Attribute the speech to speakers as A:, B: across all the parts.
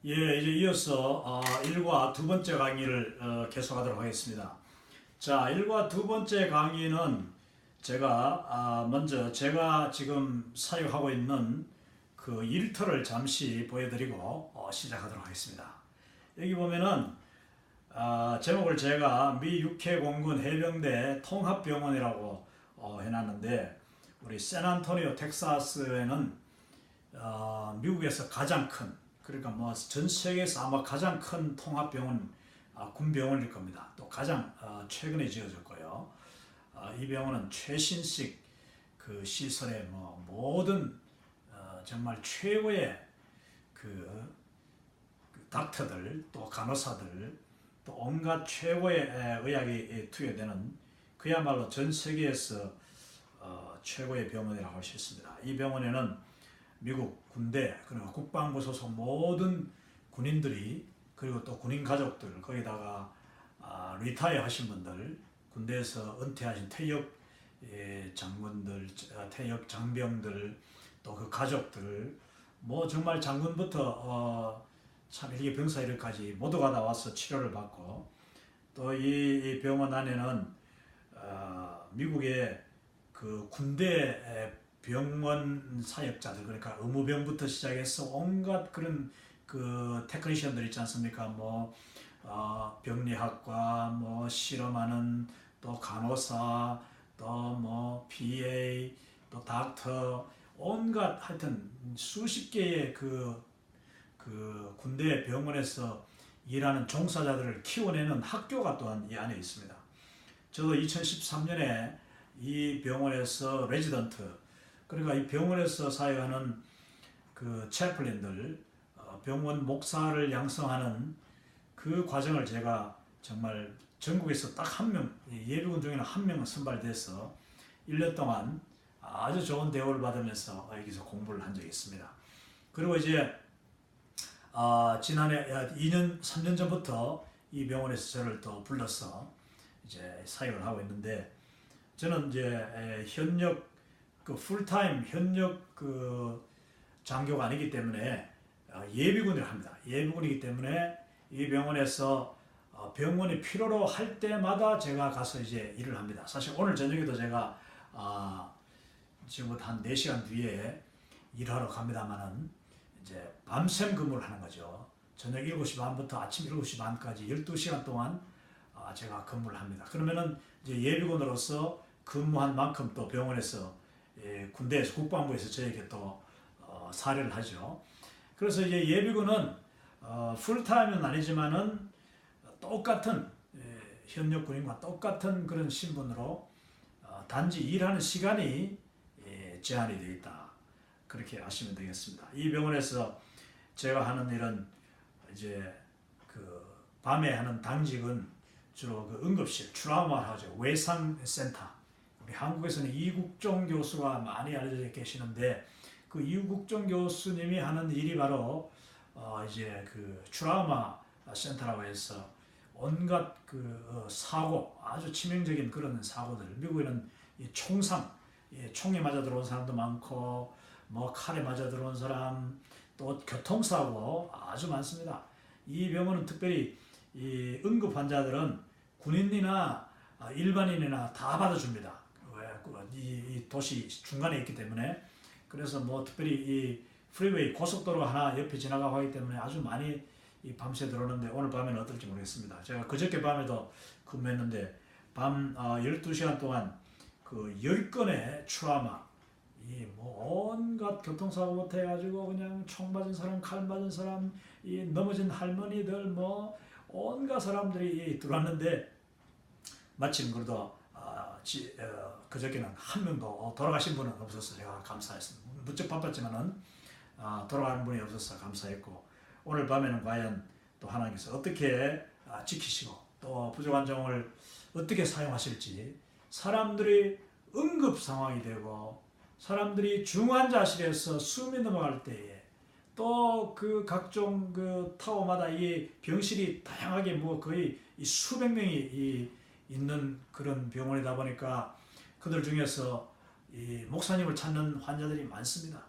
A: 예, 이제 이어서 일과 두 번째 강의를 계속하도록 하겠습니다. 자, 일과 두 번째 강의는 제가 먼저 제가 지금 사용하고 있는 그 일터를 잠시 보여드리고 시작하도록 하겠습니다. 여기 보면은 제목을 제가 미 육해공군 해병대 통합병원이라고 해놨는데, 우리 샌안토니오 텍사스에는 미국에서 가장 큰, 그러니까 뭐 전 세계에서 아마 가장 큰 통합병원, 군병원일 겁니다. 또 가장 최근에 지어졌고요. 이 병원은 최신식 그 시설에 뭐 모든 정말 최고의 그 닥터들, 또 간호사들, 또 온갖 최고의 의학이 투여되는, 그야말로 전 세계에서 최고의 병원이라고 할 수 있습니다. 이 병원에는 미국 군대, 그리고 국방부 소속 모든 군인들이, 그리고 또 군인 가족들, 거기다가 리타이어 하신 분들, 군대에서 은퇴하신 퇴역 장군들, 퇴역 장병들, 또 그 가족들, 뭐 정말 장군부터 참 일개 병사 일까지 모두가 나와서 치료를 받고, 또 이 병원 안에는 미국의 그 군대 병원 사역자들, 그러니까 의무병부터 시작해서 온갖 그런 그 테크니션들 있지 않습니까? 뭐 병리학과, 뭐 실험하는 또 간호사, 또 뭐 PA, 또 닥터, 온갖 하여튼 수십 개의 그 군대 병원에서 일하는 종사자들을 키워내는 학교가 또한 이 안에 있습니다. 저도 2013년에 이 병원에서 레지던트, 그러니까 이 병원에서 사역하는 그 채플린들, 병원 목사를 양성하는 그 과정을 제가 정말 전국에서 딱 한 명, 예비군 중에는 한 명은 선발돼서 1년 동안 아주 좋은 대우를 받으면서 여기서 공부를 한 적이 있습니다. 그리고 이제 지난해 2년, 3년 전부터 이 병원에서 저를 또 불러서 이제 사역을 하고 있는데, 저는 이제 현역 그 풀타임 현역 그 장교가 아니기 때문에 예비군을 합니다. 예비군이기 때문에 이 병원에서 병원이 필요로 할 때마다 제가 가서 이제 일을 합니다. 사실 오늘 저녁에도 제가 지금부터 한 4시간 뒤에 일하러 갑니다만은 이제 밤샘 근무를 하는 거죠. 저녁 7시 반부터 아침 7시 반까지 12시간 동안 제가 근무를 합니다. 그러면은 이제 예비군으로서 근무한 만큼 또 병원에서 군대에서, 국방부에서 저에게 또 사례를 하죠. 그래서 이제 예비군은 풀타임은 아니지만은 똑같은 현역 군인과 똑같은 그런 신분으로 단지 일하는 시간이 제한이 되어 있다, 그렇게 아시면 되겠습니다. 이 병원에서 제가 하는 일은 이제 그 밤에 하는 당직은 주로 그 응급실, 트라우마를 하죠. 외상센터. 우리 한국에서는 이국종 교수가 많이 알려져 계시는데, 그 이국종 교수님이 하는 일이 바로 이제 그 트라우마 센터라고 해서 온갖 그 사고, 아주 치명적인 그런 사고들, 미국에는 이 총상, 총에 맞아 들어온 사람도 많고, 뭐 칼에 맞아 들어온 사람, 또 교통사고 아주 많습니다. 이 병원은 특별히 이 응급 환자들은 군인이나 일반인이나 다 받아줍니다. 이 도시 중간에 있기 때문에. 그래서 뭐 특별히 이 프리웨이, 고속도로가 하나 옆에 지나가고 하기 때문에 아주 많이 이 밤새 들어오는데, 오늘 밤에는 어떨지 모르겠습니다. 제가 그저께 밤에도 근무했는데 밤 12시간 동안 그 10건의 트라우마, 이 뭐 온갖 교통사고부터 해가지고 그냥 총 맞은 사람, 칼 맞은 사람, 이 넘어진 할머니들, 뭐 온갖 사람들이 들어왔는데, 마침 그래도 그저께는 한 명도 돌아가신 분은 없어서 제가 감사했습니다. 무척 바빴지만은 돌아가는 분이 없어서 감사했고, 오늘 밤에는 과연 또 하나님께서 어떻게 지키시고 또 부족한 종을 어떻게 사용하실지, 사람들이 응급 상황이 되고 사람들이 중환자실에서 숨이 넘어갈 때에, 또 그 각종 그 타워마다 이 병실이 다양하게 뭐 거의 이 수백 명이 있는 그런 병원이다 보니까 그들 중에서 이 목사님을 찾는 환자들이 많습니다.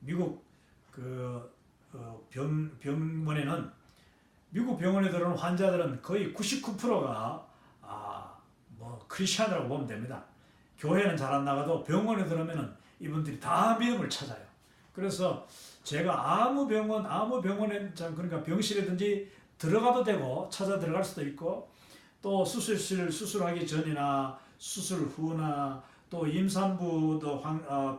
A: 미국 그 병원에는 미국 병원에 들어오는 환자들은 거의 99%가 뭐 크리스천이라고 보면 됩니다. 교회는 잘 안 나가도 병원에 들어오면은 이분들이 다 믿음을 찾아요. 그래서 제가 아무 병원에 그러니까 병실이든지 들어가도 되고 찾아 들어갈 수도 있고 또 수술하기 전이나 수술 후나 또 임산부도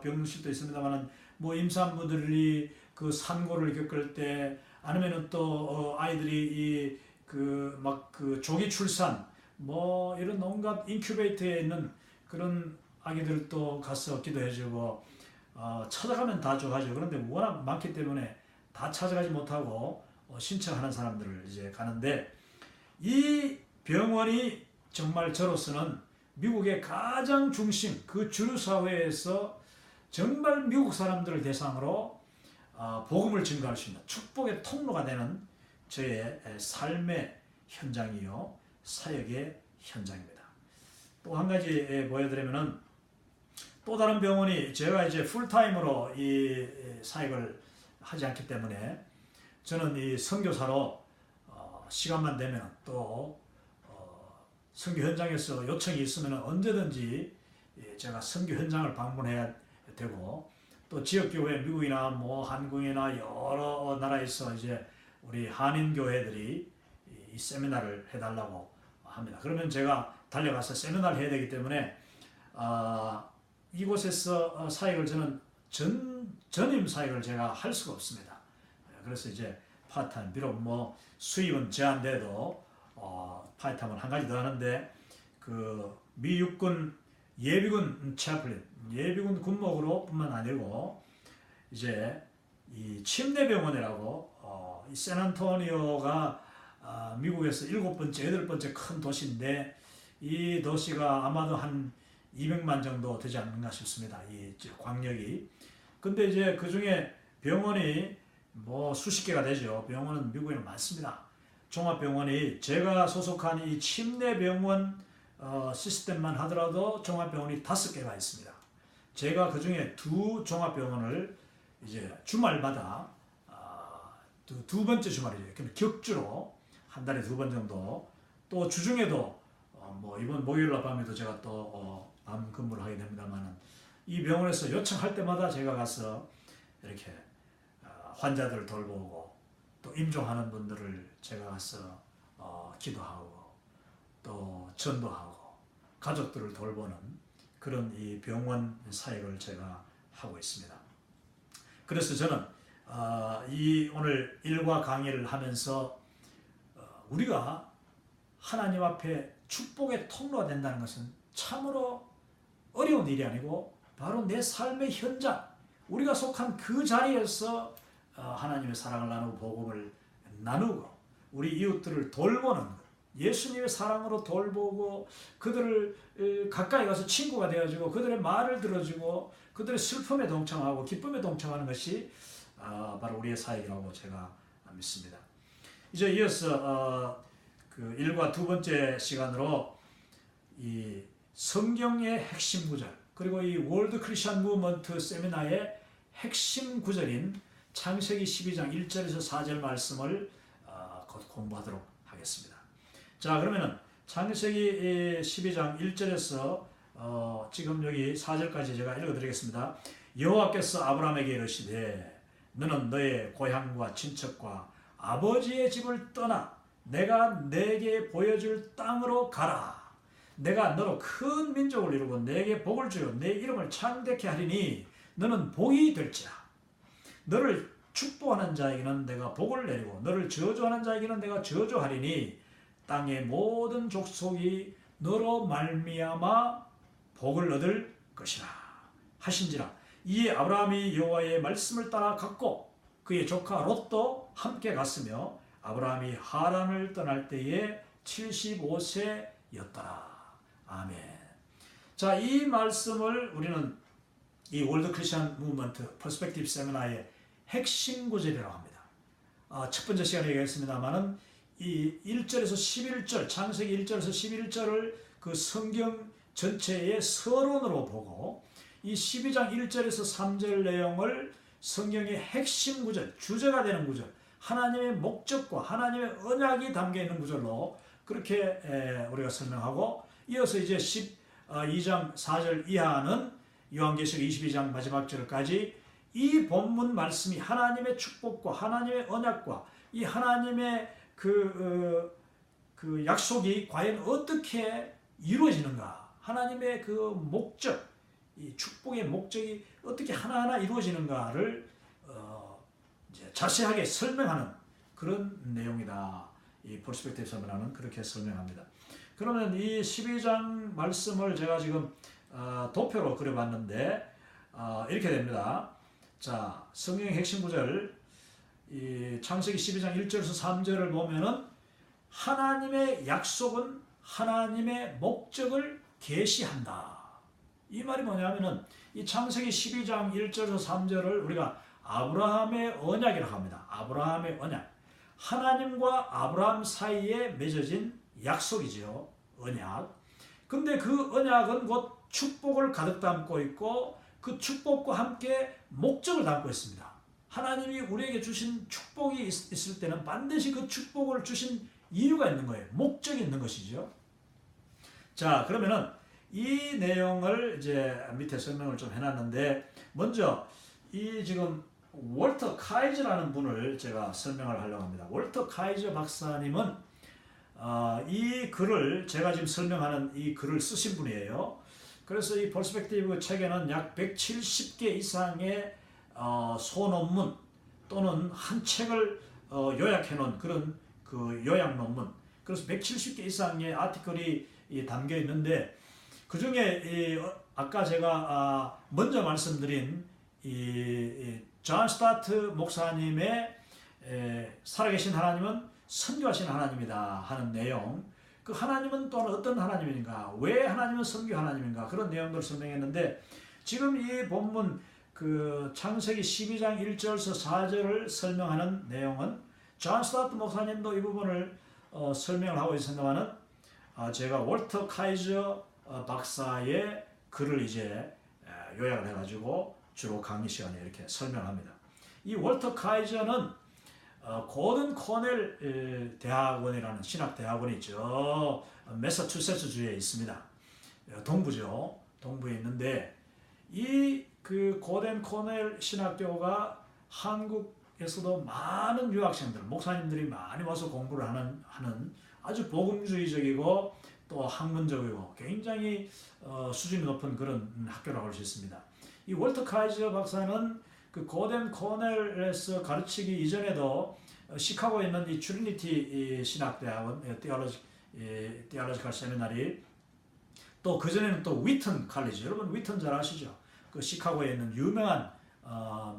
A: 병실도 있습니다만은 뭐 임산부들이 그 산고를 겪을 때 아니면은 또 아이들이 그 조기 출산 뭐 이런 온갖 인큐베이터에 있는 그런 아기들도 가서 기도해주고 찾아가면 다 좋아하죠. 그런데 워낙 많기 때문에 다 찾아가지 못하고 신청하는 사람들을 이제 가는데 이 병원이 정말 저로서는 미국의 가장 중심 그 주류 사회에서 정말 미국 사람들을 대상으로 복음을 증거할 수 있는 축복의 통로가 되는 저의 삶의 현장이요 사역의 현장입니다. 또 한 가지 보여드리면은 또 다른 병원이 제가 이제 풀타임으로 이 사역을 하지 않기 때문에 저는 이 선교사로 시간만 되면 또 선교 현장에서 요청이 있으면 언제든지 제가 선교 현장을 방문해야 되고 또 지역교회 미국이나 뭐 한국이나 여러 나라에서 이제 우리 한인교회들이 이 세미나를 해달라고 합니다. 그러면 제가 달려가서 세미나를 해야 되기 때문에 이곳에서 사역을 저는 전임 사역을 제가 할 수가 없습니다. 그래서 이제 파트타임 비록 뭐 수입은 제한돼도 파트타임을 한 가지 더 하는데 그 미 육군 예비군 채플린 예비군 군목으로 뿐만 아니고 이제 이 침례병원이라고 이 샌안토니오가 미국에서 7번째, 8번째 큰 도시인데 이 도시가 아마도 한 200만 정도 되지 않는가 싶습니다. 이 광역이. 근데 이제 그 중에 병원이 뭐 수십 개가 되죠. 병원은 미국에는 많습니다. 종합병원이 제가 소속한 이 침례병원 시스템만 하더라도 종합병원이 5개가 있습니다. 제가 그 중에 2 종합병원을 이제 주말마다 두 번째 주말이죠. 격주로 한 달에 2번 정도 또 주중에도 뭐 이번 목요일 날 밤에도 제가 또 밤 근무를 하게 됩니다만은 이 병원에서 요청할 때마다 제가 가서 이렇게 환자들을 돌보고 또 임종하는 분들을 제가 가서 기도하고 또 전도하고 가족들을 돌보는 그런 이 병원 사역을 제가 하고 있습니다. 그래서 저는 이 오늘 일과 강의를 하면서 우리가 하나님 앞에 축복의 통로가 된다는 것은 참으로 어려운 일이 아니고 바로 내 삶의 현장, 우리가 속한 그 자리에서 하나님의 사랑을 나누고 복음을 나누고 우리 이웃들을 돌보는 것, 예수님의 사랑으로 돌보고 그들을 가까이 가서 친구가 되어주고 그들의 말을 들어주고 그들의 슬픔에 동참하고 기쁨에 동참하는 것이 바로 우리의 사역이라고 제가 믿습니다. 이제 이어서 그 1과 2번째 시간으로 이 성경의 핵심 구절 그리고 이 월드 크리스천 무브먼트 세미나의 핵심 구절인 창세기 12장 1절에서 4절 말씀을 곧 공부하도록 하겠습니다. 자, 그러면은 창세기 12장 1절에서 지금 여기 4절까지 제가 읽어드리겠습니다. 여호와께서 아브라함에게 이르시되 너는 너의 고향과 친척과 아버지의 집을 떠나 내가 내게 보여줄 땅으로 가라. 내가 너로 큰 민족을 이루고 내게 복을 주어 내 이름을 창대케 하리니 너는 복이 될지라. 너를 축복하는 자에게는 내가 복을 내리고 너를 저주하는 자에게는 내가 저주하리니 땅의 모든 족속이 너로 말미암아 복을 얻을 것이라 하신지라. 이에 아브라함이 여호와의 말씀을 따라 갔고 그의 조카 롯도 함께 갔으며 아브라함이 하란을 떠날 때에 75세였더라. 아멘. 자, 이 말씀을 우리는 이 월드 크리스천 무브먼트 퍼스펙티브 세미나의 핵심 구절이라고 합니다. 첫 번째 시간에 얘기했습니다만은 이 1절에서 11절, 창세기 1절에서 11절을 그 성경 전체의 서론으로 보고 이 12장 1절에서 3절 내용을 성경의 핵심 구절, 주제가 되는 구절, 하나님의 목적과 하나님의 언약이 담겨 있는 구절로 그렇게 우리가 설명하고, 이어서 이제 12장 4절 이하는 요한계시록 22장 마지막 절까지 이 본문 말씀이 하나님의 축복과 하나님의 언약과 이 하나님의 그 약속이 과연 어떻게 이루어지는가, 하나님의 그 목적, 이 축복의 목적이 어떻게 하나하나 이루어지는가를 이제 자세하게 설명하는 그런 내용이다. 이 퍼스펙티브 서문화는 그렇게 설명합니다. 그러면 이 12장 말씀을 제가 지금 도표로 그려봤는데 이렇게 됩니다. 자, 성경의 핵심 구절, 이 창세기 12장 1절에서 3절을 보면은 하나님의 약속은 하나님의 목적을 계시한다. 이 말이 뭐냐면은 이 창세기 12장 1절에서 3절을 우리가 아브라함의 언약이라고 합니다. 아브라함의 언약. 하나님과 아브라함 사이에 맺어진 약속이죠. 언약. 근데 그 언약은 곧 축복을 가득 담고 있고 그 축복과 함께 목적을 담고 있습니다. 하나님이 우리에게 주신 축복이 있을 때는 반드시 그 축복을 주신 이유가 있는 거예요. 목적이 있는 것이죠. 자, 그러면은 이 내용을 이제 밑에 설명을 좀 해놨는데, 먼저 이 지금 월터 카이저라는 분을 제가 설명을 하려고 합니다. 월터 카이저 박사님은 이 글을, 제가 지금 설명하는 이 글을 쓰신 분이에요. 그래서 이 퍼스펙티브 책에는 약 170개 이상의 소논문 또는 한 책을 요약해 놓은 그런 그 요약 논문, 그래서 170개 이상의 아티클이 담겨 있는데, 그 중에 아까 제가 먼저 말씀드린 존 스타트 목사님의 살아계신 하나님은 선교하시는 하나님이다 하는 내용, 그 하나님은 또한 어떤 하나님인가, 왜 하나님은 선교 하나님인가, 그런 내용들을 설명했는데, 지금 이 본문 그 창세기 12장 1절에서 4절을 설명하는 내용은 존 스타트 목사님도 이 부분을 설명을 하고 있습니다만은 제가 월터 카이저 박사의 글을 이제 요약을 해가지고 주로 강의 시간에 이렇게 설명합니다. 이 월터 카이저는 고든 코넬 대학원이라는 신학 대학원이 있죠. 매사추세츠주에 있습니다. 동부죠. 동부에 있는데 이 그 고든 코넬 신학교가 한국에서도 많은 유학생들, 목사님들이 많이 와서 공부를 하는 아주 복음주의적이고 또 학문적이고 굉장히 수준이 높은 그런 학교라고 할 수 있습니다. 이 월터 카이저 박사는 그 고든 코넬에서 가르치기 이전에도 시카고에 있는 이 트리니티 신학대학원 테올로지컬 세미나리, 또 그전에는 또 위튼 칼리지, 여러분 위튼 잘 아시죠? 그 시카고에 있는 유명한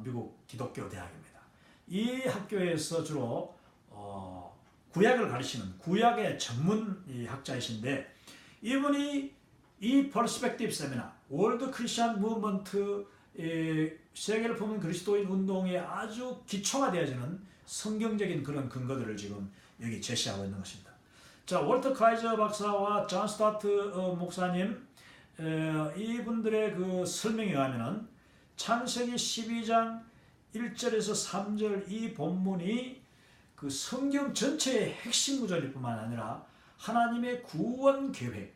A: 미국 기독교 대학입니다. 이 학교에서 주로 구약을 가르치는 구약의 전문 학자이신데, 이분이 이 퍼스펙티브 세미나, 월드 크리스천 무브먼트, 세계를 품은 그리스도인 운동에 아주 기초가 되어지는 성경적인 그런 근거들을 지금 여기 제시하고 있는 것입니다. 자, 월터 카이저 박사와 존 스타트 목사님, 이분들의 그 설명에 의하면은 창세기 12장 1절에서 3절 이 본문이 그 성경 전체의 핵심 구절일 뿐만 아니라 하나님의 구원 계획,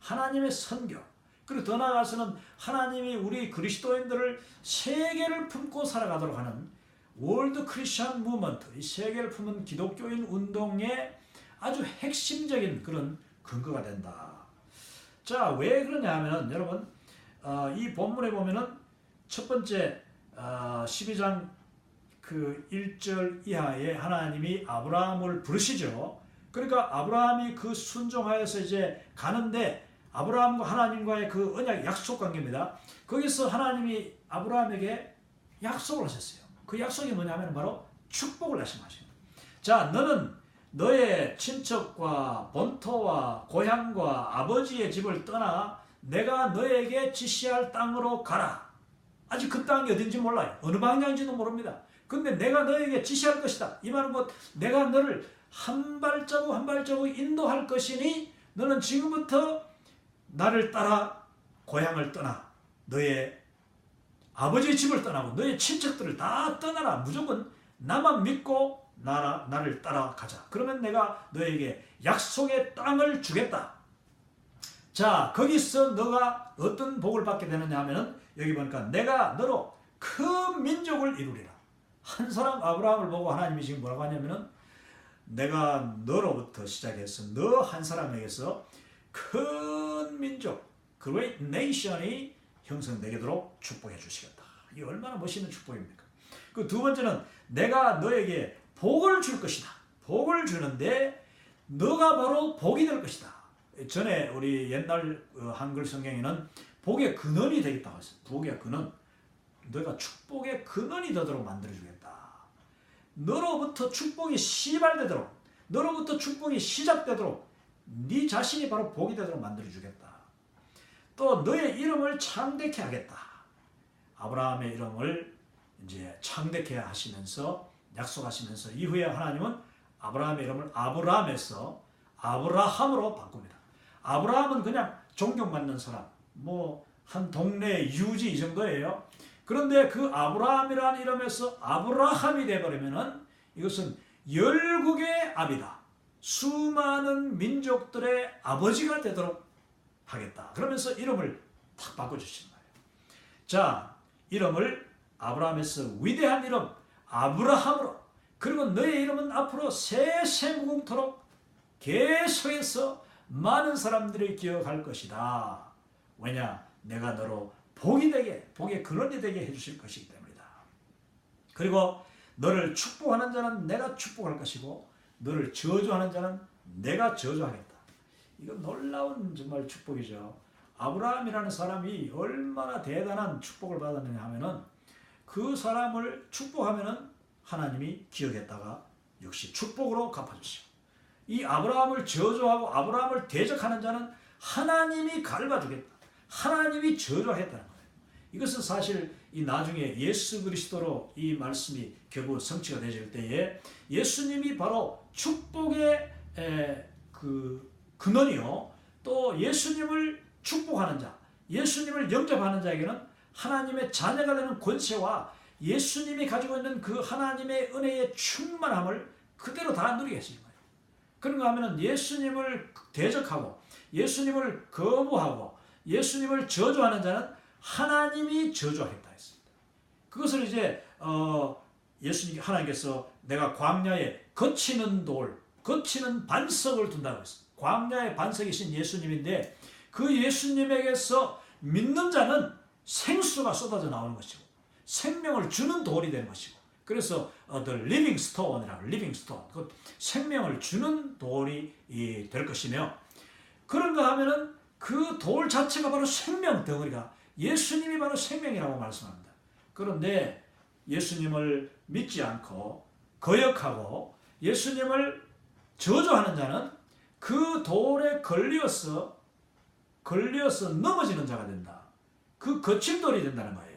A: 하나님의 선교, 그리고 더 나아가서는 하나님이 우리 그리스도인들을 세계를 품고 살아가도록 하는 월드 크리스천 무브먼트, 이 세계를 품은 기독교인 운동의 아주 핵심적인 그런 근거가 된다. 자, 왜 그러냐 하면 여러분, 이 본문에 보면은 첫 번째 12장 그 1절 이하에 하나님이 아브라함을 부르시죠. 그러니까 아브라함이 그 순종하여서 이제 가는데, 아브라함과 하나님과의 그 언약 약속 관계입니다. 거기서 하나님이 아브라함에게 약속을 하셨어요. 그 약속이 뭐냐면 바로 축복을 하신 것입니다. 자, 너는 너의 친척과 본토와 고향과 아버지의 집을 떠나 내가 너에게 지시할 땅으로 가라. 아직 그 땅이 어딘지 몰라요. 어느 방향인지도 모릅니다. 근데 내가 너에게 지시할 것이다. 이 말은 곧 내가 너를 한 발자국 한 발자국 인도할 것이니 너는 지금부터 나를 따라 고향을 떠나 너의 아버지의 집을 떠나고 너의 친척들을 다 떠나라. 무조건 나만 믿고 나를 따라가자. 그러면 내가 너에게 약속의 땅을 주겠다. 자, 거기서 너가 어떤 복을 받게 되느냐 하면은 여기 보니까 내가 너로 큰 민족을 이루리라. 한 사람 아브라함을 보고 하나님이 지금 뭐라고 하냐면은 내가 너로부터 시작해서 너 한 사람에게서 큰 민족, great nation이 형성되도록 축복해 주시겠다. 이게 얼마나 멋있는 축복입니까? 그 두 번째는 내가 너에게 복을 줄 것이다. 복을 주는데 너가 바로 복이 될 것이다. 전에 우리 옛날 한글 성경에는 복의 근원이 되겠다고 했어요. 복의 근원. 너가 축복의 근원이 되도록 만들어주겠다. 너로부터 축복이 시발되도록, 너로부터 축복이 시작되도록 네 자신이 바로 복이 되도록 만들어주겠다. 또 너의 이름을 창대케 하겠다. 아브라함의 이름을 이제 창대케 하시면서 약속하시면서 이후에 하나님은 아브라함의 이름을 아브람에서 아브라함으로 바꿉니다. 아브라함은 그냥 존경받는 사람, 뭐 한 동네 유지 이 정도예요. 그런데 그 아브라함이라는 이름에서 아브라함이 되어버리면은 이것은 열국의 아비다. 수많은 민족들의 아버지가 되도록 하겠다. 그러면서 이름을 탁 바꿔주시는 거예요. 자, 이름을 아브라함에서 위대한 이름 아브라함으로, 그리고 너의 이름은 앞으로 세세무궁토록 계속해서 많은 사람들이 기억할 것이다. 왜냐? 내가 너로 복이 되게, 복의 근원이 되게 해주실 것이기 때문이다. 그리고 너를 축복하는 자는 내가 축복할 것이고 너를 저주하는 자는 내가 저주하겠다. 이건 놀라운 정말 축복이죠. 아브라함이라는 사람이 얼마나 대단한 축복을 받았느냐 하면은 그 사람을 축복하면은 하나님이 기억했다가 역시 축복으로 갚아주시고, 이 아브라함을 저주하고 아브라함을 대적하는 자는 하나님이 갚아주겠다. 하나님이 저주하겠다는 거예요. 이것은 사실 이 나중에 예수 그리스도로 이 말씀이 결국 성취가 되질 때에 예수님이 바로 축복의 그 근원이요. 또 예수님을 축복하는 자, 예수님을 영접하는 자에게는 하나님의 자녀가 되는 권세와 예수님이 가지고 있는 그 하나님의 은혜의 충만함을 그대로 다 누리게 하시는 거예요. 그런가 하면 예수님을 대적하고 예수님을 거부하고 예수님을 저주하는 자는 하나님이 저주하겠다 했습니다. 그것을 이제 예수님 하나님께서 내가 광야에 거치는 돌, 거치는 반석을 둔다고 했습니다. 광야의 반석이신 예수님인데 그 예수님에게서 믿는 자는 생수가 쏟아져 나오는 것이고 생명을 주는 돌이 되는 것이고, 그래서 the living stone이라고, living stone, 그 생명을 주는 돌이 될 것이며, 그런가 하면은 그 돌 자체가 바로 생명 덩어리가 예수님이 바로 생명이라고 말씀합니다. 그런데 예수님을 믿지 않고 거역하고 예수님을 저주하는 자는 그 돌에 걸려서 넘어지는 자가 된다. 그 거침돌이 된다는 거예요.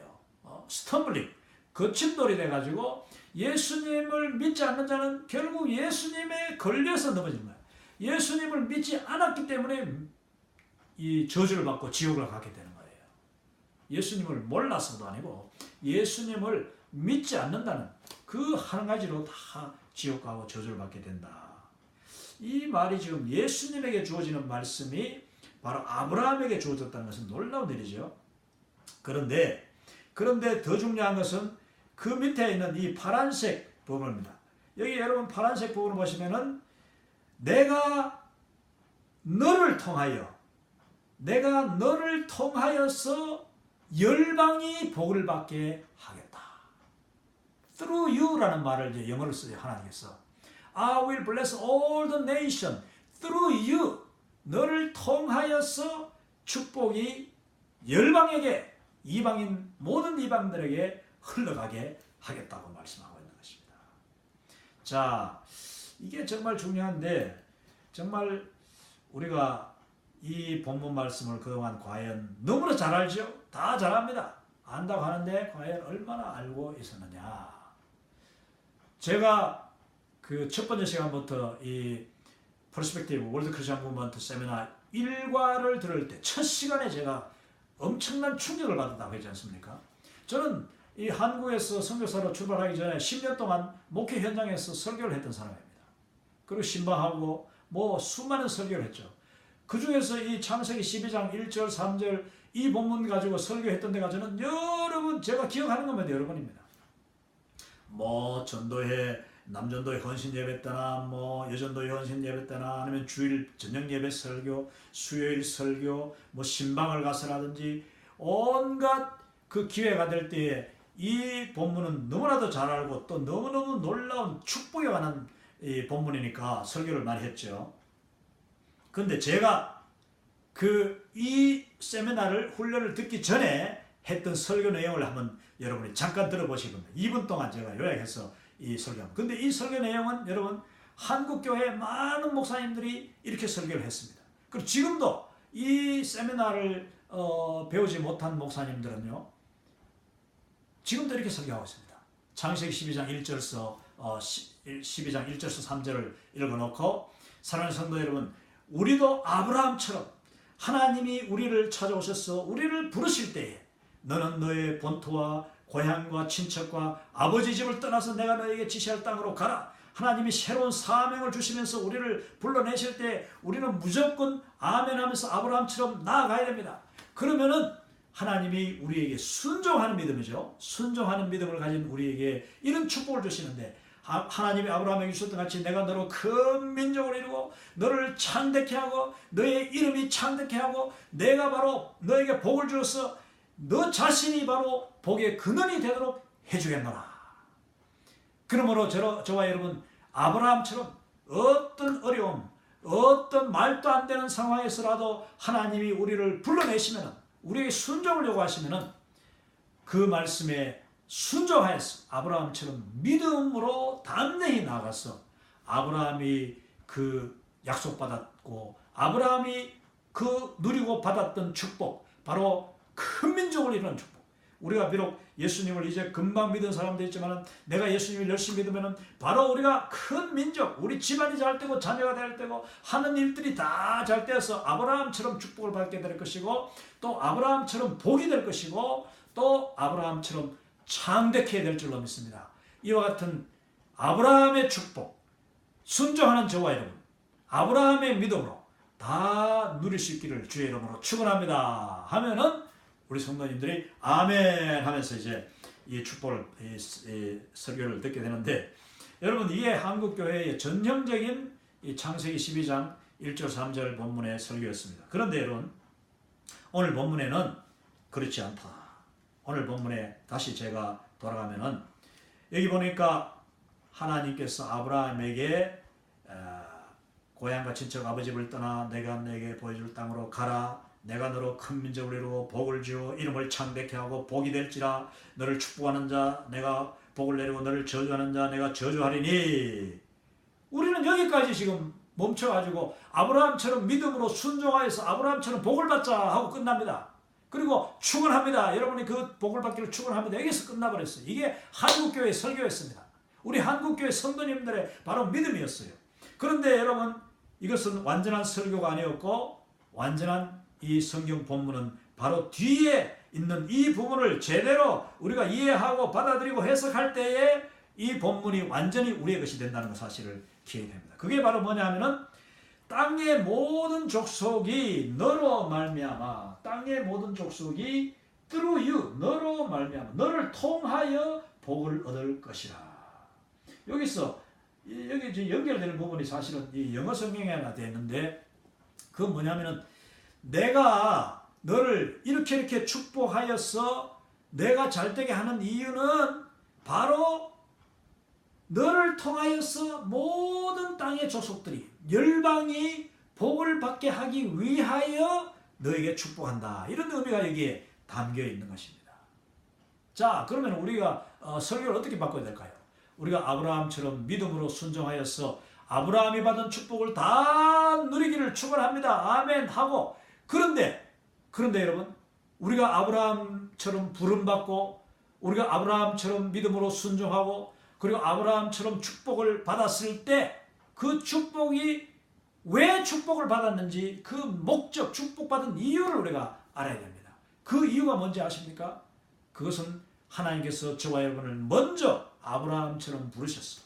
A: 스텀블링, 거침돌이 돼가지고 예수님을 믿지 않는 자는 결국 예수님에 걸려서 넘어지는 거예요. 예수님을 믿지 않았기 때문에 이 저주를 받고 지옥을 가게 되는 거예요. 예수님을 몰라서도 아니고 예수님을 믿지 않는다는 그 한 가지로 다 지옥 가고 저주를 받게 된다. 이 말이 지금 예수님에게 주어지는 말씀이 바로 아브라함에게 주어졌다는 것은 놀라운 일이죠. 그런데 더 중요한 것은 그 밑에 있는 이 파란색 부분입니다. 여기 여러분 파란색 부분을 보시면은 내가 너를 통하여서 열방이 복을 받게 하겠다. Through you라는 말을 이제 영어로 써요. 하나님께서 I will bless all the nation through you. 너를 통하여서 축복이 열방에게, 이방인 모든 이방들에게 흘러가게 하겠다고 말씀하고 있는 것입니다. 자, 이게 정말 중요한데 정말 우리가 이 본문 말씀을 그동안 과연 너무나 잘 알죠? 다 잘 압니다. 안다고 하는데 과연 얼마나 알고 있었느냐. 제가 그 첫 번째 시간부터 이 퍼스펙티브 월드 크리스천 무브먼트 세미나 1과를 들을 때 첫 시간에 제가 엄청난 충격을 받았다고 했지 않습니까? 저는 이 한국에서 선교사로 출발하기 전에 10년 동안 목회 현장에서 설교를 했던 사람입니다. 그리고 신방하고 뭐 수많은 설교를 했죠. 그 중에서 이 창세기 12장 1절 3절 이 본문 가지고 설교했던 데가 저는 여러 번 제가 기억하는 것만 여러 번입니다. 뭐 전도회 남전도회 헌신 예배 때나 뭐 여전도회 헌신 예배 때나 아니면 주일 저녁 예배 설교, 수요일 설교, 뭐 신방을 가서라든지 온갖 그 기회가 될 때에 이 본문은 너무나도 잘 알고 또 너무너무 놀라운 축복에 관한 이 본문이니까 설교를 많이 했죠. 근데 제가 이 세미나를 훈련을 듣기 전에 했던 설교 내용을 한번 여러분이 잠깐 들어보시기 바랍니다. 2분 동안 제가 요약해서 이 설교합니다. 근데 이 설교 내용은 여러분 한국교회 많은 목사님들이 이렇게 설교를 했습니다. 그리고 지금도 이 세미나를 배우지 못한 목사님들은요, 지금도 이렇게 설교하고 있습니다. 창세기 12장 1절서 12장 1절서 3절을 읽어놓고, 사랑하는 성도 여러분, 우리도 아브라함처럼 하나님이 우리를 찾아오셔서 우리를 부르실 때에 너는 너의 본토와 고향과 친척과 아버지 집을 떠나서 내가 너에게 지시할 땅으로 가라. 하나님이 새로운 사명을 주시면서 우리를 불러내실 때 우리는 무조건 아멘 하면서 아브라함처럼 나아가야 됩니다. 그러면은 하나님이 우리에게 순종하는 믿음이죠. 순종하는 믿음을 가진 우리에게 이런 축복을 주시는데, 하나님이 아브라함에게 주셨던 같이 내가 너로 큰 민족을 이루고 너를 창대케 하고 너의 이름이 창대케 하고 내가 바로 너에게 복을 주어서 너 자신이 바로 복의 근원이 되도록 해주겠노라. 그러므로 저와 여러분 아브라함처럼 어떤 어려움, 어떤 말도 안 되는 상황에서라도 하나님이 우리를 불러내시면, 우리에게 순종을 요구하시면 그 말씀에 순종하여서 아브라함처럼 믿음으로 담대히 나아가서 아브라함이 그 약속받았고 아브라함이 그 누리고 받았던 축복, 바로 큰 민족을 이루는 축복. 우리가 비록 예수님을 이제 금방 믿은 사람도 있지만 내가 예수님을 열심히 믿으면 바로 우리가 큰 민족, 우리 집안이 잘 되고 자녀가 잘 되고 하는 일들이 다 잘 되어서 아브라함처럼 축복을 받게 될 것이고 또 아브라함처럼 복이 될 것이고 또 아브라함처럼 창대케 될 줄로 믿습니다. 이와 같은 아브라함의 축복, 순종하는 저와 여러분, 아브라함의 믿음으로 다 누릴 수 있기를 주의 이름으로 축원합니다 하면은 우리 성도님들이 아멘 하면서 이제 이 축복을, 이 설교를 듣게 되는데, 여러분 이게 한국교회의 전형적인 이 창세기 12장 1절 3절 본문의 설교였습니다. 그런데 여러분 오늘 본문에는 그렇지 않다. 오늘 본문에 다시 제가 돌아가면은 여기 보니까 하나님께서 아브라함에게 고향과 친척 아버지 집을 떠나 내가 내게 보여줄 땅으로 가라. 내가 너로 큰 민족을 이루고 복을 주어 이름을 창대케 하고 복이 될지라. 너를 축복하는 자 내가 복을 내리고 너를 저주하는 자 내가 저주하리니. 우리는 여기까지 지금 멈춰가지고 아브라함처럼 믿음으로 순종하여서 아브라함처럼 복을 받자 하고 끝납니다. 그리고 축원합니다. 여러분이 그 복을 받기를 축원합니다. 여기서 끝나버렸어요. 이게 한국교회 설교였습니다. 우리 한국교회 성도님들의 바로 믿음이었어요. 그런데 여러분 이것은 완전한 설교가 아니었고, 완전한 이 성경 본문은 바로 뒤에 있는 이 부분을 제대로 우리가 이해하고 받아들이고 해석할 때에 이 본문이 완전히 우리의 것이 된다는 사실을 기억해야 됩니다. 그게 바로 뭐냐 하면은 땅의 모든 족속이 너로 말미암아, 땅의 모든 족속이 through you, 너로 말미암아, 너를 통하여 복을 얻을 것이라. 여기서 여기 이제 연결되는 부분이 사실은 이 영어 성경에 하나 되어 있는데, 그건 뭐냐면은 내가 너를 이렇게 축복하여서 내가 잘되게 하는 이유는 바로 너를 통하여서 모든 땅의 족속들이, 열방이 복을 받게 하기 위하여 너에게 축복한다. 이런 의미가 여기에 담겨 있는 것입니다. 자, 그러면 우리가 설교를 어떻게 바꿔야 될까요? 우리가 아브라함처럼 믿음으로 순종하여서 아브라함이 받은 축복을 다 누리기를 축원합니다. 아멘 하고, 그런데 여러분, 우리가 아브라함처럼 부름받고 우리가 아브라함처럼 믿음으로 순종하고 그리고 아브라함처럼 축복을 받았을 때 그 축복이 왜 축복을 받았는지, 그 목적, 축복받은 이유를 우리가 알아야 됩니다. 그 이유가 뭔지 아십니까? 그것은 하나님께서 저와 여러분을 먼저 아브라함처럼 부르셨어.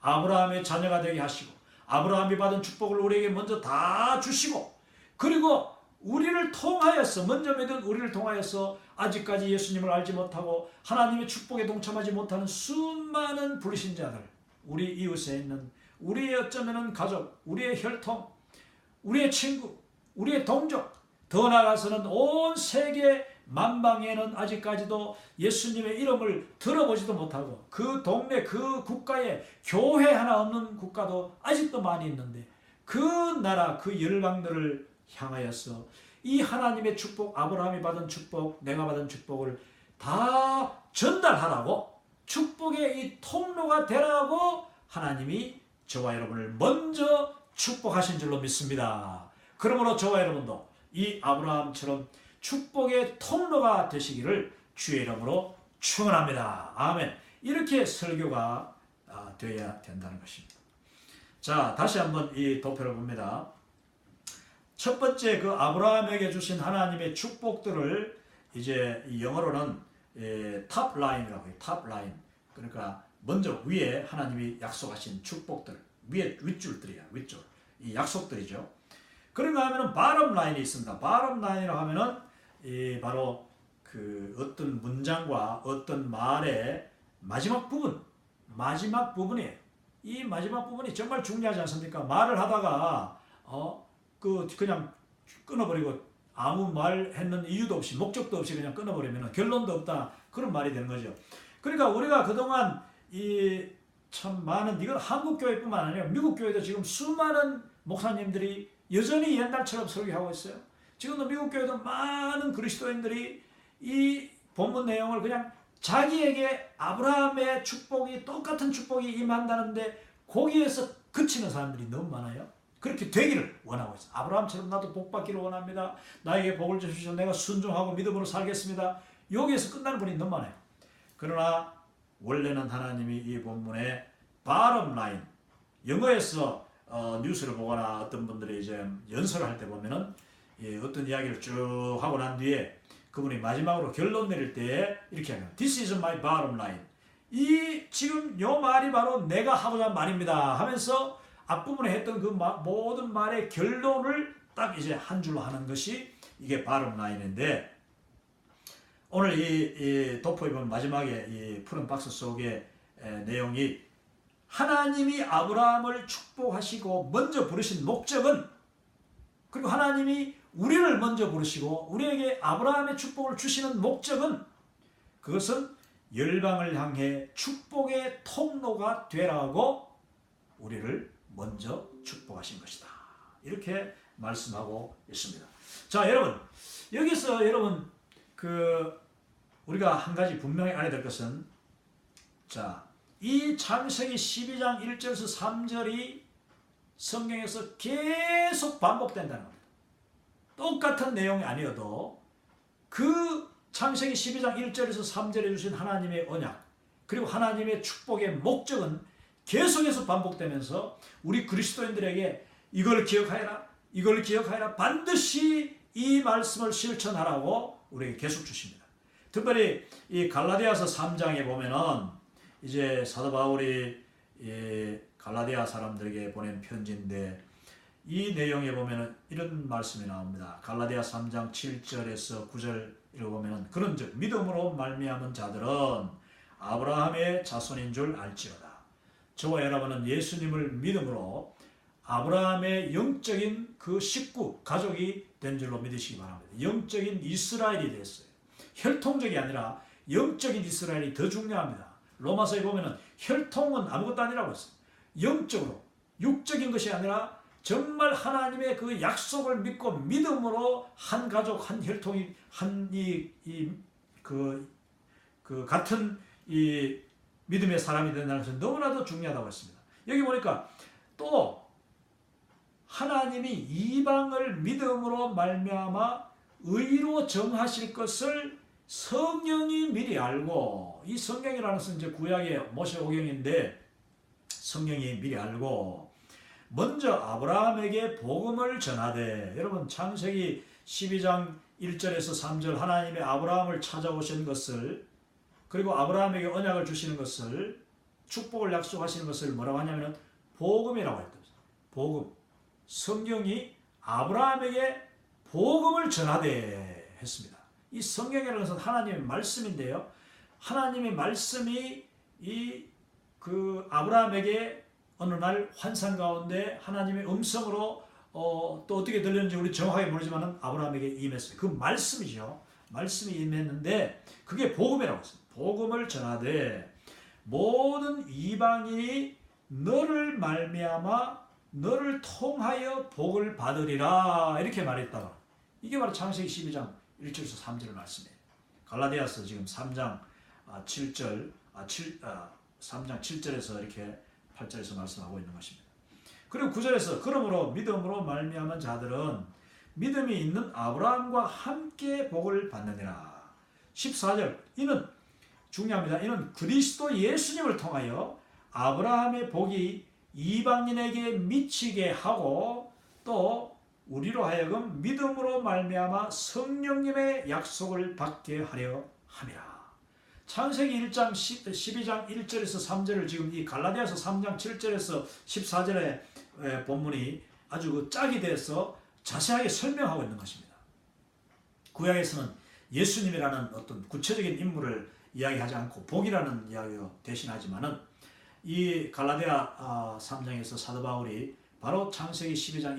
A: 아브라함의 자녀가 되게 하시고 아브라함이 받은 축복을 우리에게 먼저 다 주시고 그리고 우리를 통하여서 먼저 믿은 우리를 통하여서 아직까지 예수님을 알지 못하고 하나님의 축복에 동참하지 못하는 수많은 부르신 자들, 우리 이웃에 있는 우리의 어쩌면은 가족, 우리의 혈통, 우리의 친구, 우리의 동족, 더 나아가서는 온 세계 만방에는 아직까지도 예수님의 이름을 들어보지도 못하고 그 동네 그 국가에 교회 하나 없는 국가도 아직도 많이 있는데 그 나라 그 열방들을 향하여서 이 하나님의 축복, 아브라함이 받은 축복, 내가 받은 축복을 다 전달하라고 축복의 이 통로가 되라고 하나님이 저와 여러분을 먼저 축복하신 줄로 믿습니다. 그러므로 저와 여러분도 이 아브라함처럼 축복의 통로가 되시기를 주의 이름으로 축원합니다. 아멘. 이렇게 설교가 되어야 된다는 것입니다. 자, 다시 한번 이 도표를 봅니다. 첫 번째 그 아브라함에게 주신 하나님의 축복들을 이제 영어로는 탑 라인이라고 해요. 탑 라인. 그러니까 먼저 위에 하나님이 약속하신 축복들, 위에 윗줄들이야. 윗줄. 이 약속들이죠. 그런가 하면은 바텀 라인이 있습니다. 바텀 라인이라고 하면은 바로 그 어떤 문장과 어떤 말의 마지막 부분이에요. 이 마지막 부분이 정말 중요하지 않습니까? 말을 하다가 그냥 끊어버리고 아무 말했는 이유도 없이 목적도 없이 그냥 끊어버리면 결론도 없다 그런 말이 되는 거죠. 그러니까 우리가 그동안 참 많은 이건 한국 교회뿐만 아니라 미국 교회도 지금 수많은 목사님들이 여전히 옛날처럼 설교하고 있어요. 지금도 미국 교회도 많은 그리스도인들이 이 본문 내용을 그냥 자기에게 아브라함의 축복이 똑같은 축복이 임한다는데 거기에서 그치는 사람들이 너무 많아요. 그렇게 되기를 원하고 있어요. 아브라함처럼 나도 복 받기를 원합니다. 나에게 복을 주시오. 내가 순종하고 믿음으로 살겠습니다. 여기에서 끝나는 분이 너무 많아요. 그러나 원래는 하나님이 이 본문의 bottom line, 영어에서 뉴스를 보거나 어떤 분들이 이제 연설을 할 때 보면은 어떤 이야기를 쭉 하고 난 뒤에 그분이 마지막으로 결론 내릴 때 이렇게 하면 This is my bottom line. 이 지금 요 말이 바로 내가 하고자 하는 말입니다 하면서 앞부분에 했던 그 모든 말의 결론을 딱 이제 한 줄로 하는 것이 이게 bottom line인데 오늘 이 도포에 보면 마지막에 이 푸른 박스 속에 내용이 하나님이 아브라함을 축복하시고 먼저 부르신 목적은 그리고 하나님이 우리를 먼저 부르시고 우리에게 아브라함의 축복을 주시는 목적은 그것은 열방을 향해 축복의 통로가 되라고 우리를 먼저 축복하신 것이다. 이렇게 말씀하고 있습니다. 자, 여러분 여기서 여러분 우리가 한 가지 분명히 알아야 될 것은 이 창세기 12장 1절에서 3절이 성경에서 계속 반복된다는 겁니다. 똑같은 내용이 아니어도 그 창세기 12장 1절에서 3절에 주신 하나님의 언약 그리고 하나님의 축복의 목적은 계속해서 반복되면서 우리 그리스도인들에게 이걸 기억하여라 반드시 이 말씀을 실천하라고 우리에게 계속 주십니다. 특별히 이 갈라디아서 3장에 보면은 이제 사도 바울이 갈라디아 사람들에게 보낸 편지인데 이 내용에 보면은 이런 말씀이 나옵니다. 갈라디아 3장 7절에서 9절 읽어보면은 그런즉 믿음으로 말미암은 자들은 아브라함의 자손인 줄 알지어다. 저와 여러분은 예수님을 믿음으로 아브라함의 영적인 그 식구, 가족이 된 줄로 믿으시기 바랍니다. 영적인 이스라엘이 됐어요. 혈통적이 아니라 영적인 이스라엘이 더 중요합니다. 로마서에 보면은 혈통은 아무것도 아니라고 했어요. 영적으로, 육적인 것이 아니라 정말 하나님의 그 약속을 믿고 믿음으로 한 가족, 한 혈통이, 같은 이 믿음의 사람이 된다는 것은 너무나도 중요하다고 했습니다. 여기 보니까 또 하나님이 이방을 믿음으로 말미암아 의로 정하실 것을 성령이 미리 알고, 이 성경이라는 것은 이제 구약의 모세오경인데 성령이 미리 알고 먼저 아브라함에게 복음을 전하되, 여러분 창세기 12장 1절에서 3절 하나님의 아브라함을 찾아오신 것을 그리고 아브라함에게 언약을 주시는 것을, 축복을 약속하시는 것을 뭐라고 하냐면 복음이라고 했다. 복음. 성경이 아브라함에게 복음을 전하되 했습니다. 이 성경이라는 것은 하나님의 말씀인데요. 하나님의 말씀이 아브라함에게 어느 날 환상 가운데 하나님의 음성으로 또 어떻게 들렸는지 우리 정확하게 모르지만 아브라함에게 임했어요. 그 말씀이죠. 말씀이 임했는데 그게 복음이라고 했습니다. 복음을 전하되 모든 이방인이 너를 말미암아 너를 통하여 복을 받으리라 이렇게 말했다. 이게 바로 창세기 12장 1절에서 3절 말씀이에요. 갈라디아서 지금 3장 7절에서 이렇게 8절에서 말씀하고 있는 것입니다. 그리고 9절에서 그러므로 믿음으로 말미암은 자들은 믿음이 있는 아브라함과 함께 복을 받느니라. 14절 이는 중요합니다. 이는 그리스도 예수님을 통하여 아브라함의 복이 이방인에게 미치게 하고 또 우리로 하여금 믿음으로 말미암아 성령님의 약속을 받게 하려 함이라. 창세기 1장 12장 1절에서 3절을 지금 이 갈라디아서 3장 7절에서 14절의 본문이 아주 그 짝이 돼서 자세하게 설명하고 있는 것입니다. 구약에서는 예수님이라는 어떤 구체적인 인물을 이야기하지 않고 복이라는 이야기로 대신하지만은 이 갈라디아 3장에서 사도 바울이 바로 창세기 12장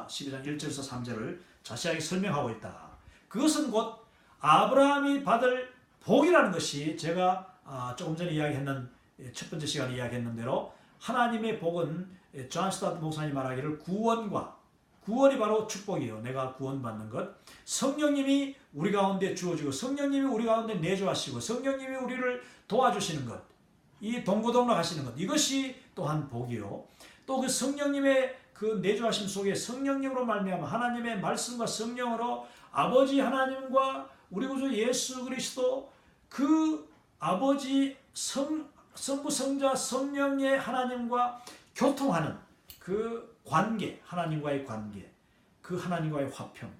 A: 1절에서 3절을 자세하게 설명하고 있다. 그것은 곧 아브라함이 받을 복이라는 것이 제가 조금 전에 이야기했는 첫 번째 시간에 이야기했는 대로 하나님의 복은 존 스타트 목사님 말하기를 구원이 바로 축복이에요. 내가 구원받는 것. 성령님이 우리 가운데 주어지고 성령님이 우리 가운데 내주하시고 성령님이 우리를 도와주시는 것. 이 동고동락 하시는 것. 이것이 또한 복이요. 또 그 성령님의 그 내주하심 속에 성령님으로 말미암아 하나님의 말씀과 성령으로 아버지 하나님과 우리 구주 예수 그리스도 그 아버지 성부 성자 성령의 하나님과 교통하는 그 관계, 하나님과의 관계, 그 하나님과의 화평,